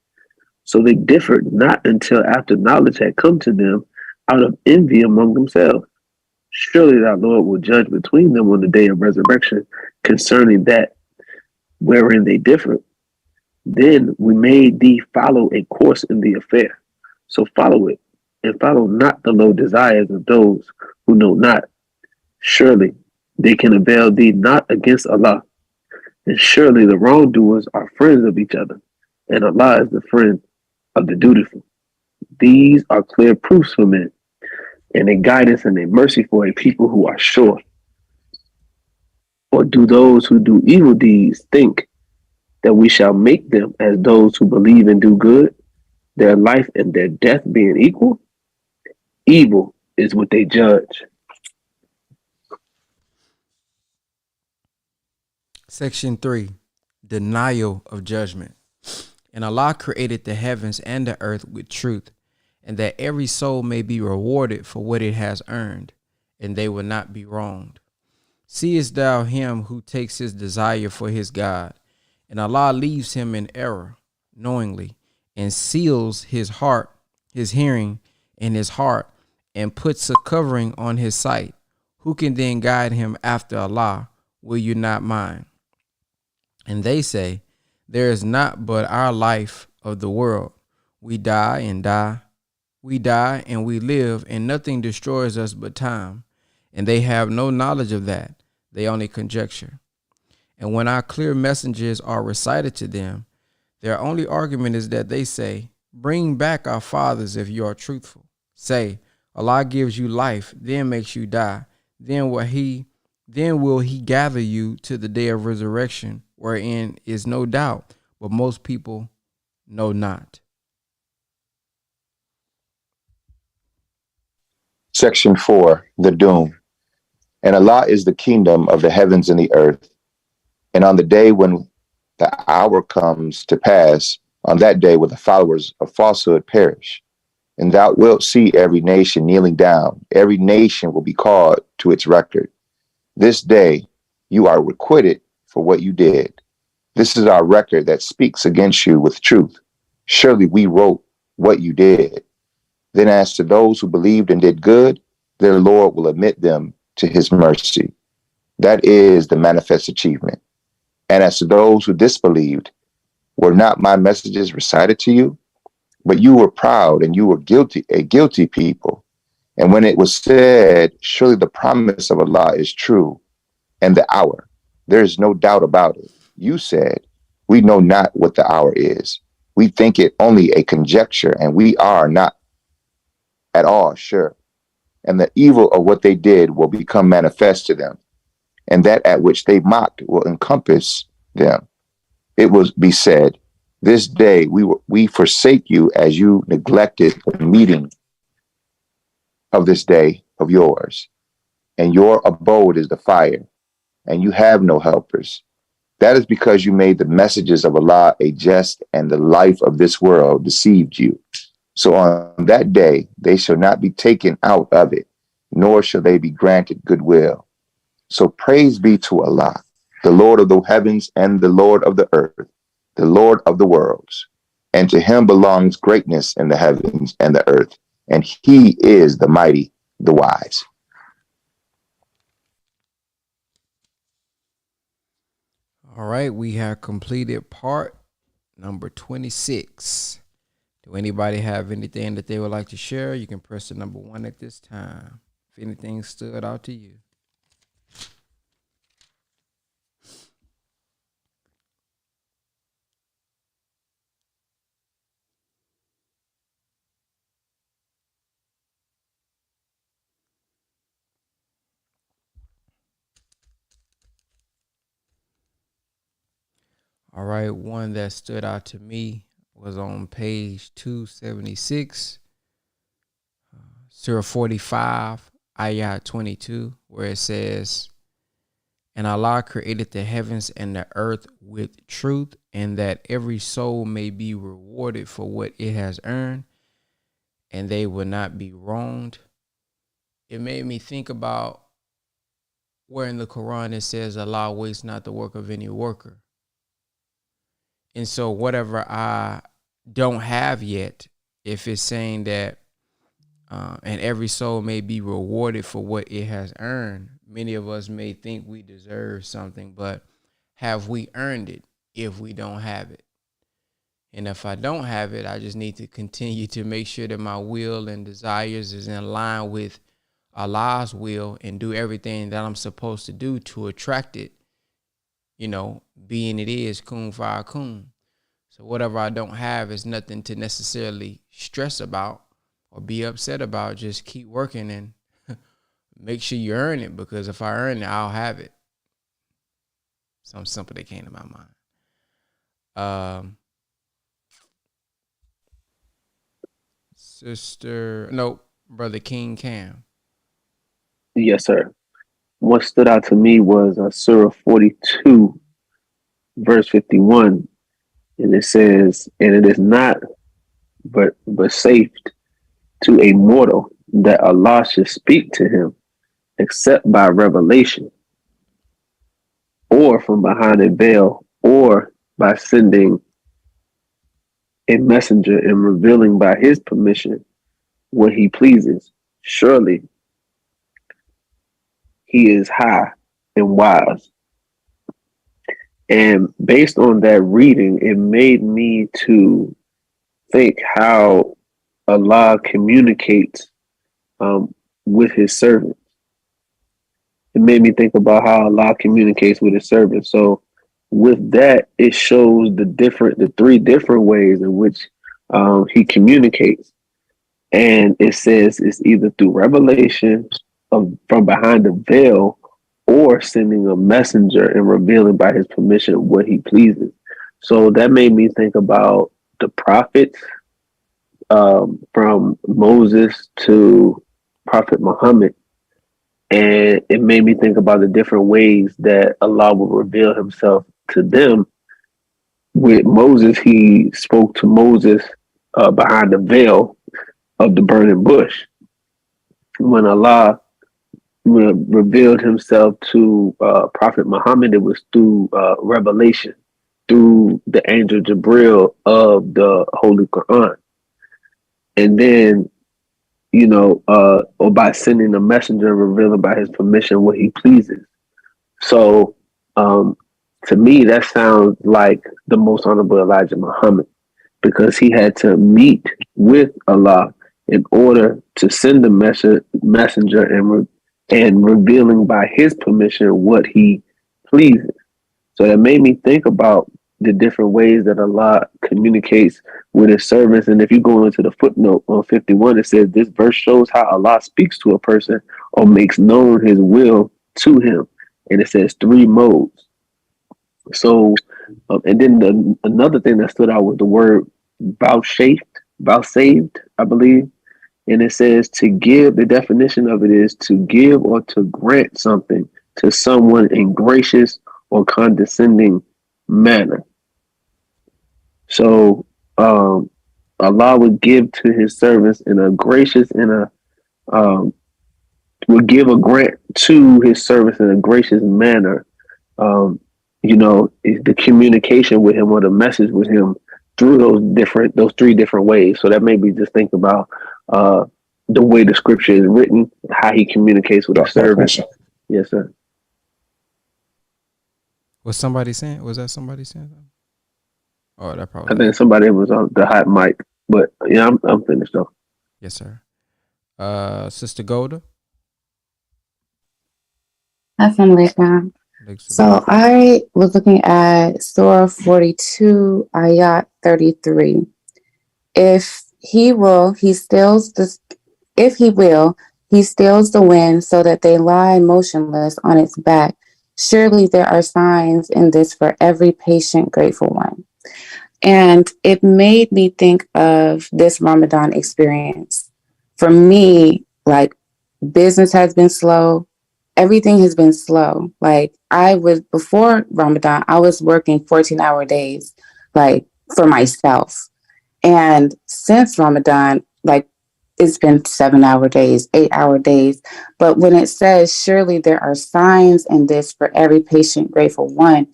So they differed not until after knowledge had come to them out of envy among themselves. Surely thy Lord will judge between them on the day of resurrection concerning that wherein they differed. Then we made thee follow a course in the affair. So follow it, and follow not the low desires of those who know not. Surely they can avail thee not against Allah. And surely the wrongdoers are friends of each other, and Allah is the friend of the dutiful. These are clear proofs for men, and a guidance and a mercy for a people who are sure. Or do those who do evil deeds think that we shall make them as those who believe and do good, their life and their death being equal? Evil is what they judge. Section 3. Denial of judgment. And Allah created the heavens and the earth with truth, and that every soul may be rewarded for what it has earned, and they will not be wronged. Seest thou him who takes his desire for his God, and Allah leaves him in error knowingly, and seals his heart, his hearing, and his heart, and puts a covering on his sight? Who can then guide him after Allah? Will you not mind? And they say, there is not but our life of the world. We die and die. We die and we live, and nothing destroys us but time. And they have no knowledge of that. They only conjecture. And when our clear messages are recited to them, their only argument is that they say, bring back our fathers if you are truthful. Say, Allah gives you life, then makes you die. Then will he gather you to the day of resurrection, wherein is no doubt, but most people know not. Section 4, the doom. And Allah is the kingdom of the heavens and the earth. And on the day when the hour comes to pass, on that day will the followers of falsehood perish. And thou wilt see every nation kneeling down. Every nation will be called to its record. This day you are requited for what you did. This is our record that speaks against you with truth. Surely we wrote what you did. Then as to those who believed and did good, their Lord will admit them to his mercy. That is the manifest achievement. And as to those who disbelieved, were not my messages recited to you? But you were proud and you were guilty, a guilty people. And when it was said, surely the promise of Allah is true, and the hour, there is no doubt about it. You said, we know not what the hour is. We think it only a conjecture, and we are not at all sure. And the evil of what they did will become manifest to them, and that at which they mocked will encompass them. It will be said, this day we forsake you as you neglected the meeting of this day of yours, and your abode is the fire, and you have no helpers. That is because you made the messages of Allah a jest, and the life of this world deceived you. So on that day they shall not be taken out of it, nor shall they be granted goodwill. So praise be to Allah, the Lord of the heavens and the Lord of the earth, the Lord of the worlds. And to him belongs greatness in the heavens and the earth, and he is the mighty, the wise. All right, we have completed part number 26. Do anybody have anything that they would like to share? You can press the number 1 at this time. If anything stood out to you. All right, one that stood out to me was on page 276, Surah 45, Ayah 22, where it says, And Allah created the heavens and the earth with truth, and that every soul may be rewarded for what it has earned, and they will not be wronged. It made me think about where in the Quran it says Allah wastes not the work of any worker. And so whatever I don't have yet, if it's saying that and every soul may be rewarded for what it has earned, many of us may think we deserve something, but have we earned it if we don't have it? And if I don't have it, I just need to continue to make sure that my will and desires is in line with Allah's will and do everything that I'm supposed to do to attract it, being it is kun fayakun. So whatever I don't have is nothing to necessarily stress about or be upset about. Just keep working and make sure you earn it, because if I earn it, I'll have it. Something simple that came to my mind. Brother King Cam. Yes, sir. What stood out to me was Surah 42, verse 51. And it says, and it is not but safe to a mortal that Allah should speak to him except by revelation, or from behind a veil, or by sending a messenger and revealing by his permission what he pleases. Surely he is high and wise. And based on that reading, it made me to think how Allah communicates with his servants. It made me think about how Allah communicates with his servants. So with that, it shows the three different ways in which he communicates. And it says it's either through revelation from behind the veil, or sending a messenger and revealing by his permission what he pleases. So that made me think about the prophets, from Moses to Prophet Muhammad. And it made me think about the different ways that Allah will reveal himself to them. With Moses, he spoke to Moses behind the veil of the burning bush. When Allah revealed himself to Prophet Muhammad, it was through revelation, through the angel Jibril of the Holy Quran. And then, or by sending a messenger and revealing by his permission what he pleases. So to me, that sounds like the most honorable Elijah Muhammad, because he had to meet with Allah in order to send the messenger and revealing by his permission what he pleases. So that made me think about the different ways that Allah communicates with his servants. And if you go into the footnote on 51, it says this verse shows how Allah speaks to a person or makes known his will to him. And it says 3 modes. So, and then another thing that stood out was the word vouchsafed, I believe. And it says to give, the definition of it is to give or to grant something to someone in gracious or condescending manner. So Allah would give to his servants in a gracious would give a grant to his servants in a gracious manner. The communication with him or the message with him through those 3 different ways. So that made me just think about the way the scripture is written, how he communicates with his servants. Yes, sir. Was somebody saying? Was that somebody saying something? Oh, that probably. I think somebody was on the hot mic, but yeah, I'm finished though. Yes, sir. Sister Golda. Assalamualaikum. So I was looking at Surah 42, Ayat 33. If he will, he stills the wind so that they lie motionless on its back. Surely there are signs in this for every patient, grateful one. And it made me think of this Ramadan experience. For me, like, business has been slow. Everything has been slow. Like, I was, before Ramadan, I was working 14-hour days, like for myself. And since Ramadan, like it's been 7-hour days, 8-hour days. But when it says, surely there are signs in this for every patient grateful one,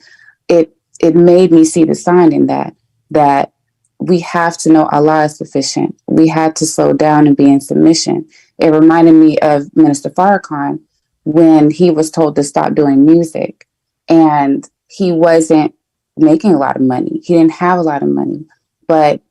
it made me see the sign in that we have to know Allah is sufficient. We had to slow down and be in submission. It reminded me of Minister Farrakhan when he was told to stop doing music, and he wasn't making a lot of money. He didn't have a lot of money. But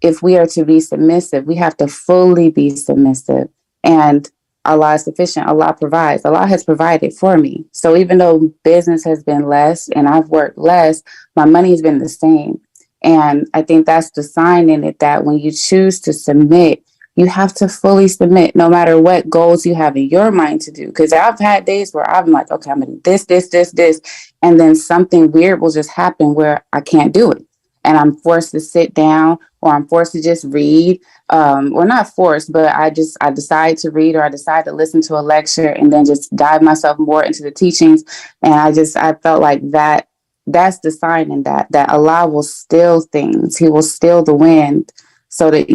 if we are to be submissive, we have to fully be submissive. And Allah is sufficient. Allah provides. Allah has provided for me. So even though business has been less and I've worked less, my money has been the same. And I think that's the sign in it, that when you choose to submit, you have to fully submit no matter what goals you have in your mind to do. Because I've had days where I'm like, okay, I'm going to do this. And then something weird will just happen where I can't do it. And I'm forced to sit down, or I'm forced to just read, or not forced, but I decide to read, or I decide to listen to a lecture and then just dive myself more into the teachings. And I felt like that's the sign in that Allah will still things. He will still the wind, so that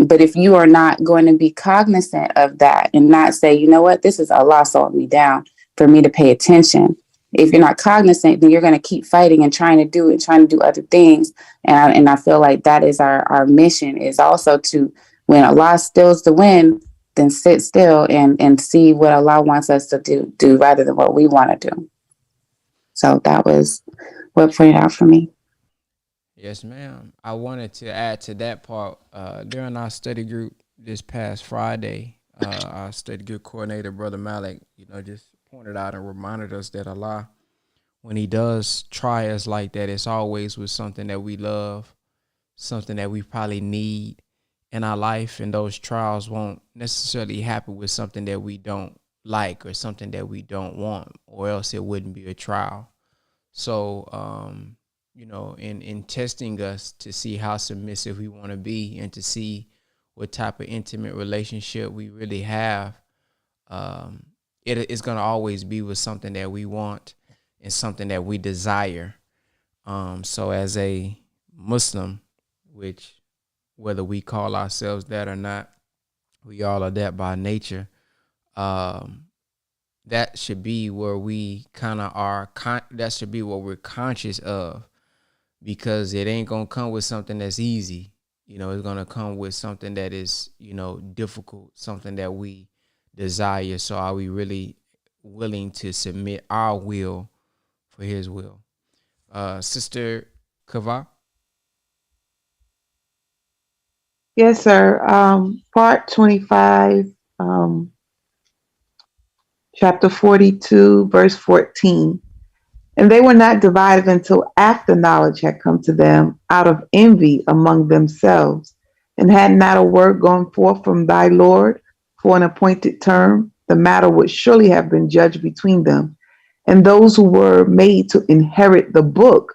but if you are not going to be cognizant of that and not say, you know what, this is Allah slowing me down for me to pay attention. If you're not cognizant, then you're going to keep fighting and trying to do other things. And I feel like that is our mission, is also to, when Allah stills the wind, then sit still and see what Allah wants us to do rather than what we want to do. So that was what played out for me. Yes, ma'am. I wanted to add to that part. During our study group this past Friday, our study group coordinator, Brother Malik, just pointed out and reminded us that Allah, when he does try us like that, it's always with something that we love, something that we probably need in our life. And those trials won't necessarily happen with something that we don't like or something that we don't want, or else it wouldn't be a trial. So, in testing us to see how submissive we want to be and to see what type of intimate relationship we really have, it is going to always be with something that we want and something that we desire. So as a Muslim, which whether we call ourselves that or not, we all are that by nature. That should be where we kind of are. That should be what we're conscious of, because it ain't going to come with something that's easy. It's going to come with something that is, difficult, something that we desire. So are we really willing to submit our will for his will? Sister Kava? Yes, sir. Part 25, chapter 42, verse 14. And they were not divided until after knowledge had come to them out of envy among themselves, and had not a word gone forth from thy Lord for an appointed term, the matter would surely have been judged between them. And those who were made to inherit the book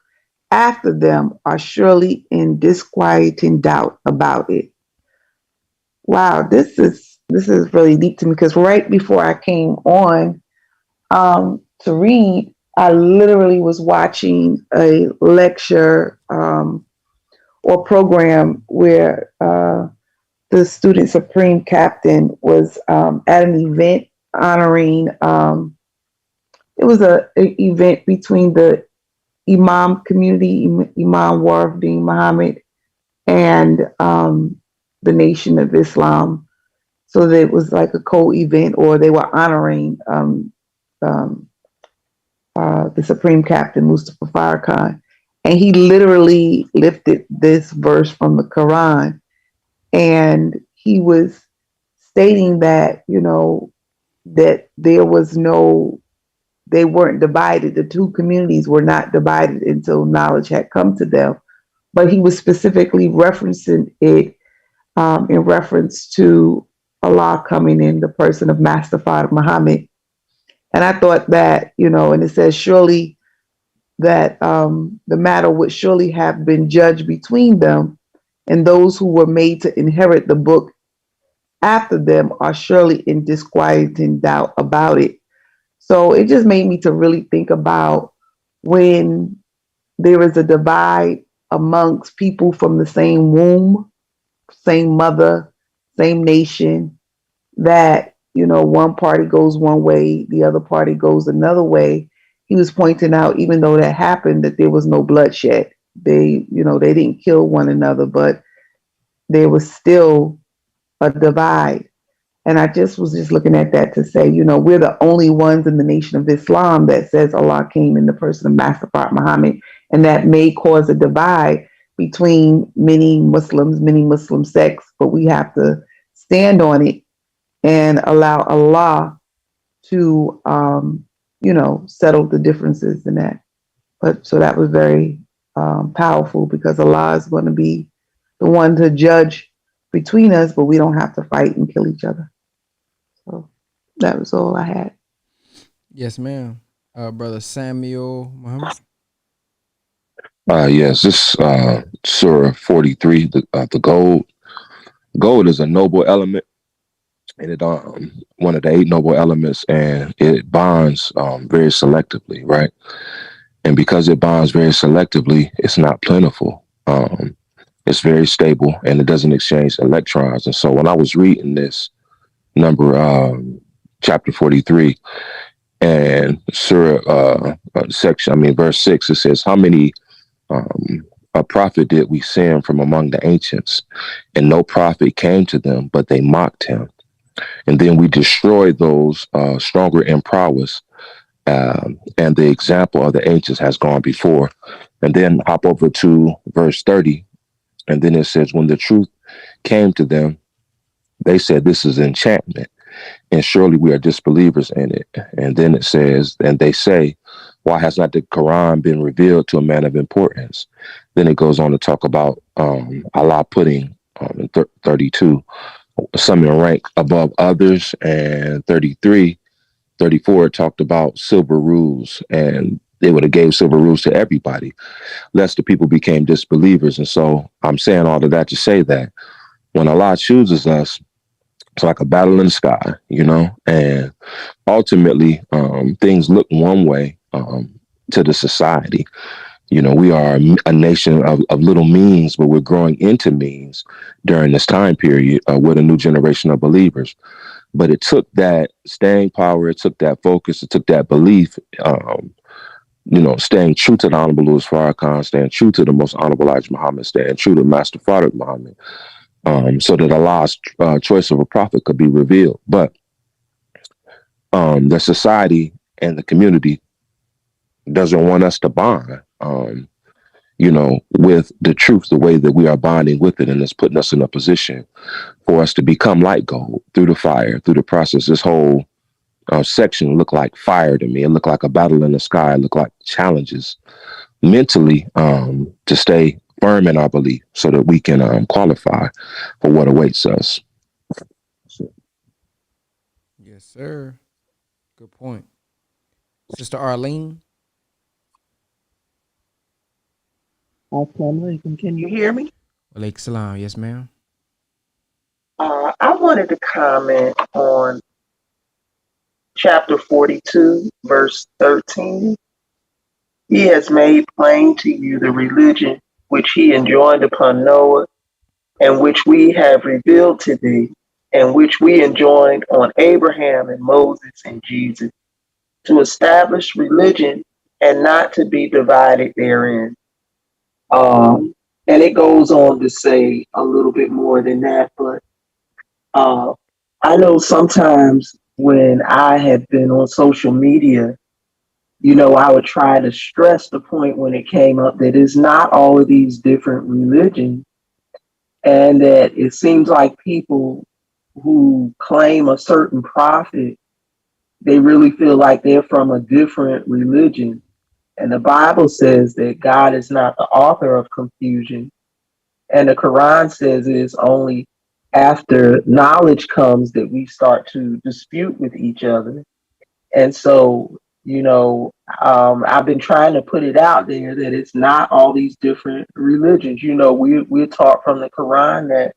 after them are surely in disquieting doubt about it. Wow, this is really deep to me, because right before I came on to read, I literally was watching a lecture or program where the student supreme captain was at an event honoring, it was an event between the Imam community, Imam Waruddin Muhammad, and the Nation of Islam. So that it was like a co-event, or they were honoring the Supreme Captain, Mustafa Farrakhan. And he literally lifted this verse from the Quran. And he was stating that, that there was they weren't divided. The two communities were not divided until knowledge had come to them. But he was specifically referencing it in reference to Allah coming in the person of Master Father Muhammad. And I thought that, and it says surely that the matter would surely have been judged between them, and those who were made to inherit the book after them are surely in disquieting doubt about it. So it just made me to really think about when there is a divide amongst people from the same womb, same mother, same nation, that, one party goes one way, the other party goes another way. He was pointing out, even though that happened, that there was no bloodshed. They didn't kill one another, but there was still a divide. And I just was just looking at that to say, we're the only ones in the Nation of Islam that says Allah came in the person of Master Prophet Muhammad, and that may cause a divide between many Muslim sects, but we have to stand on it and allow Allah to, settle the differences in that. But so that was very powerful, because Allah is going to be the one to judge between us, but we don't have to fight and kill each other. So that was all I had. Yes, ma'am. Brother Samuel Muhammad. Yes, this Surah 43, the gold. Gold is a noble element, and it one of the 8 noble elements, and it bonds very selectively, right? And because it bonds very selectively, it's not plentiful. It's very stable, and it doesn't exchange electrons. And so when I was reading this chapter 43 and Surah verse 6, it says, how many a prophet did we send from among the ancients, and no prophet came to them, but they mocked him. And then we destroyed those stronger in prowess, and the example of the ancients has gone before. And then hop over to verse 30, and then it says, when the truth came to them, they said, this is enchantment, and surely we are disbelievers in it. And then it says, and they say, why has not the Quran been revealed to a man of importance? Then it goes on to talk about Allah putting in 32 some in rank above others, and 34 talked about silver rules, and they would have gave silver rules to everybody, lest the people became disbelievers. And so I'm saying all of that to say that when Allah chooses us, it's like a battle in the sky, and ultimately things look one way to the society. We are a nation of little means, but we're growing into means during this time period with a new generation of believers. But it took that staying power, it took that focus, it took that belief, staying true to the Honorable Louis Farrakhan, staying true to the Most Honorable Elijah Muhammad, staying true to Master Prophet Muhammad, so that Allah's choice of a prophet could be revealed. But the society and the community doesn't want us to bond, with the truth the way that we are bonding with it. And it's putting us in a position for us to become like gold through the fire, through the process. This whole section looked like fire to me. It looked like a battle in the sky. It looked like challenges mentally to stay firm in our belief so that we can qualify for what awaits us. Yes, sir. Good point. Sister Arlene. Assalamu alaikum. Can you hear me? Walaikum salam. Yes, ma'am. I wanted to comment on chapter 42, verse 13. He has made plain to you the religion which he enjoined upon Noah, and which we have revealed to thee, and which we enjoined on Abraham and Moses and Jesus, to establish religion and not to be divided therein. And it goes on to say a little bit more than that, but I know sometimes when I have been on social media, I would try to stress the point when it came up that it's not all of these different religions, and that it seems like people who claim a certain prophet, they really feel like they're from a different religion. And the Bible says that God is not the author of confusion. And the Quran says it is only after knowledge comes that we start to dispute with each other. And so, I've been trying to put it out there that it's not all these different religions. We're taught from the Quran that,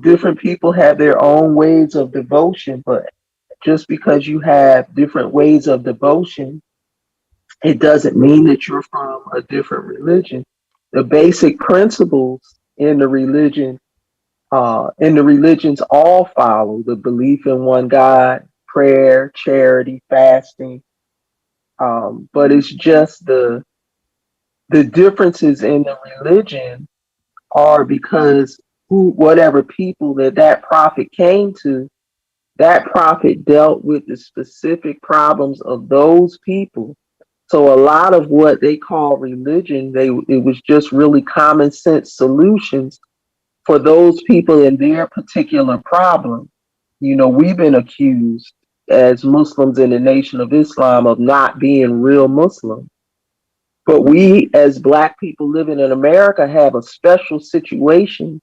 different people have their own ways of devotion, but Just because you have different ways of devotion, it doesn't mean that you're from a different religion. The basic principles in the religion, in the religions all follow the belief in one God, prayer, charity, fasting. But it's just the differences in the religion are because whatever people that prophet came to, that prophet dealt with the specific problems of those people. So a lot of what they call religion, it was just really common sense solutions for those people in their particular problem. You know, we've been accused as Muslims in the Nation of Islam of not being real Muslim. But we, as Black people living in America, have a special situation,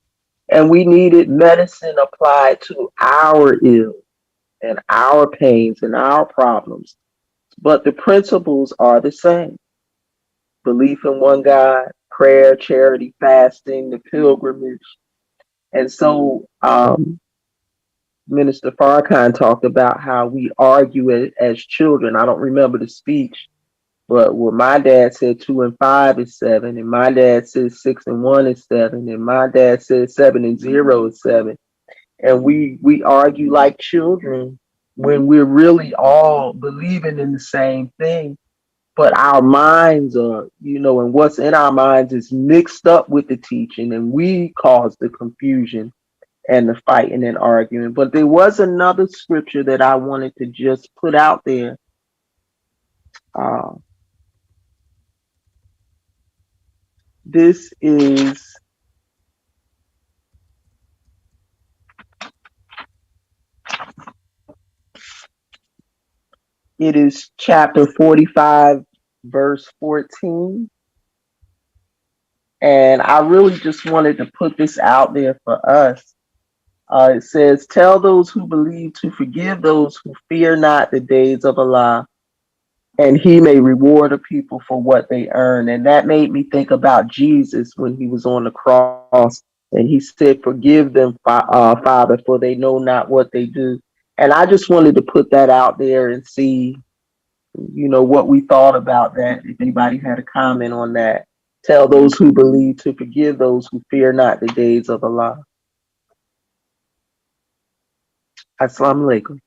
and we needed medicine applied to our ills and our pains and our problems. But the principles are the same: belief in one God, prayer, charity, fasting, the pilgrimage. And so, Minister Farrakhan talked about how we argue as children. I don't remember the speech, but what my dad said 2 and 5 is 7, and my dad said 6 and 1 is 7, and my dad said 7 and 0 is 7. And we argue like children when we're really all believing in the same thing. But our minds are, and what's in our minds is mixed up with the teaching, and we cause the confusion and the fighting and arguing. But there was another scripture that I wanted to just put out there. This is it is chapter 45, verse 14. And I really just wanted to put this out there for us. It says, "Tell those who believe to forgive those who fear not the days of Allah, and he may reward a people for what they earn." And that made me think about Jesus when he was on the cross, and he said, "Forgive them, Father, for they know not what they do." And I just wanted to put that out there and see, what we thought about that. If anybody had a comment on that. Tell those who believe to forgive those who fear not the days of Allah. Assalamu alaikum.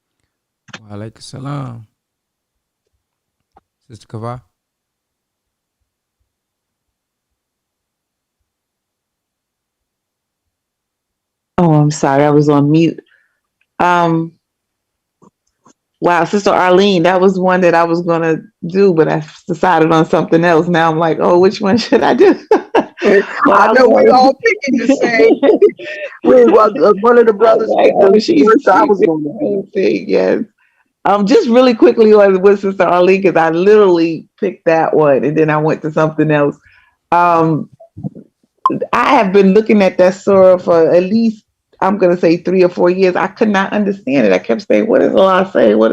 Wa alaikum salam. Sister Kava. Oh, I'm sorry, I was on mute. Wow, Sister Arlene, that was one that I was gonna do, but I decided on something else. Now I'm like, oh, which one should I do? I know we all picking the same. One of the brothers picked the words I was going to say. Yes. Just really quickly with Sister Arlene, because I literally picked that one and then I went to something else. I have been looking at that surah for at least, I'm going to say 3 or 4 years. I could not understand it. I kept saying, what is Allah saying? What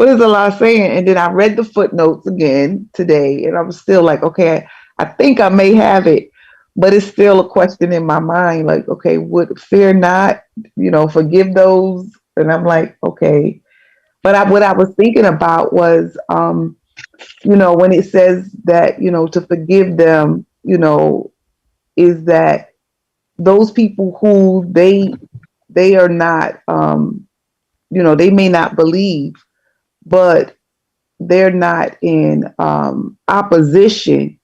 is Allah saying? And then I read the footnotes again today, and I was still like, okay, I think I may have it, but it's still a question in my mind. Like, okay, fear not, forgive those. And I'm like, okay. But what I was thinking about was, when it says that, to forgive them, is that those people who they are not, they may not believe, but they're not in opposition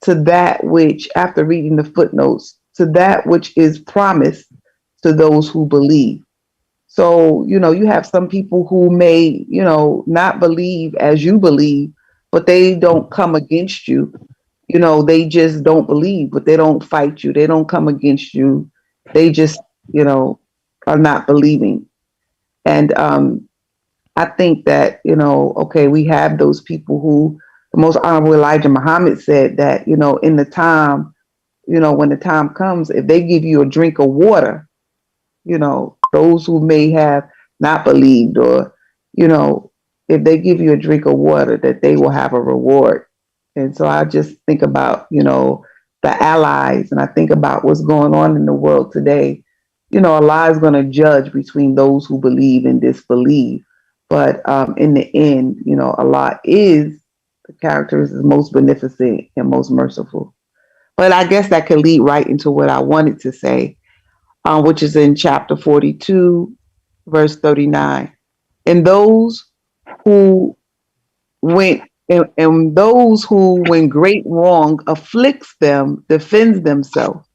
to that which, after reading the footnotes, to that which is promised to those who believe. So, you have some people who may, not believe as you believe, but they don't come against you. They just don't believe, but they don't fight you. They don't come against you. They just, are not believing. And I think that, okay, we have those people who, the most honorable Elijah Muhammad said that, in the time, when the time comes, if they give you a drink of water, those who may have not believed, or, if they give you a drink of water, that they will have a reward. And so I just think about, the allies, and I think about what's going on in the world today. Allah is going to judge between those who believe and disbelieve. But in the end, Allah is the character is most beneficent and most merciful. But I guess that could lead right into what I wanted to say, which is in chapter 42, verse 39. And those who and those who, when great wrong afflicts them, defends themselves,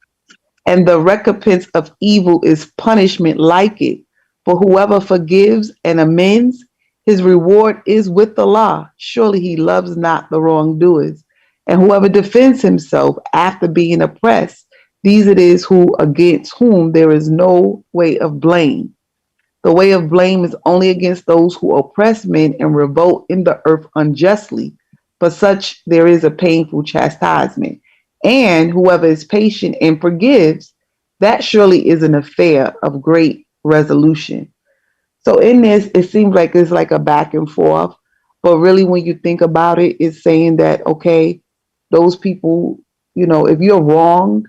and the recompense of evil is punishment like it. For whoever forgives and amends, his reward is with Allah. Surely he loves not the wrongdoers. And whoever defends himself after being oppressed, these it is who against whom there is no way of blame. The way of blame is only against those who oppress men and revolt in the earth unjustly. For such there is a painful chastisement. And whoever is patient and forgives, that surely is an affair of great resolution. So in this, it seems like it's like a back and forth. But really, when you think about it, it's saying that, okay, those people, if you're wrong,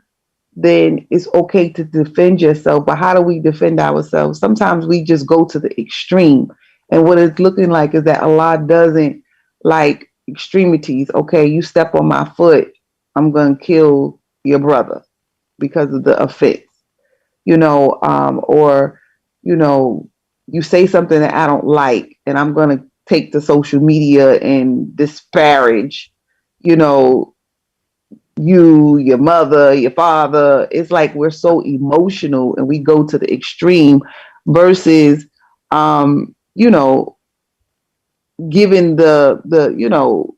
then it's okay to defend yourself. But how do we defend ourselves? Sometimes we just go to the extreme. And what it's looking like is that Allah doesn't like extremities. Okay, you step on my foot, I'm going to kill your brother because of the offense, or, you say something that I don't like, and I'm going to take to social media and disparage, you know, you, your mother, your father. It's like we're so emotional and we go to the extreme versus, you know, giving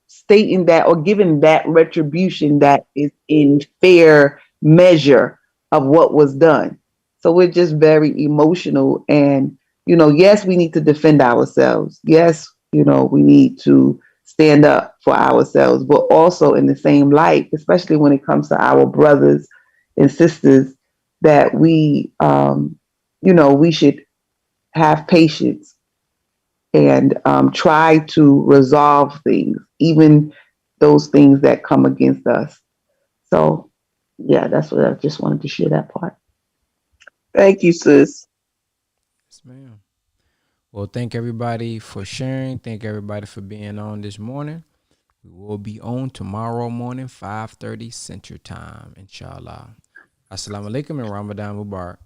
stating that or giving that retribution that is in fair measure of what was done. So we're just very emotional. And, yes, we need to defend ourselves. Yes, we need to stand up for ourselves, but also in the same light, especially when it comes to our brothers and sisters, that we should have patience and try to resolve things, even those things that come against us. So, yeah, that's what I just wanted to share that part. Thank you, sis. Yes, ma'am. Well, thank everybody for sharing. Thank everybody for being on this morning. We will be on tomorrow morning, 5:30 Central Time, inshallah. Assalamu alaikum and Ramadan Mubarak.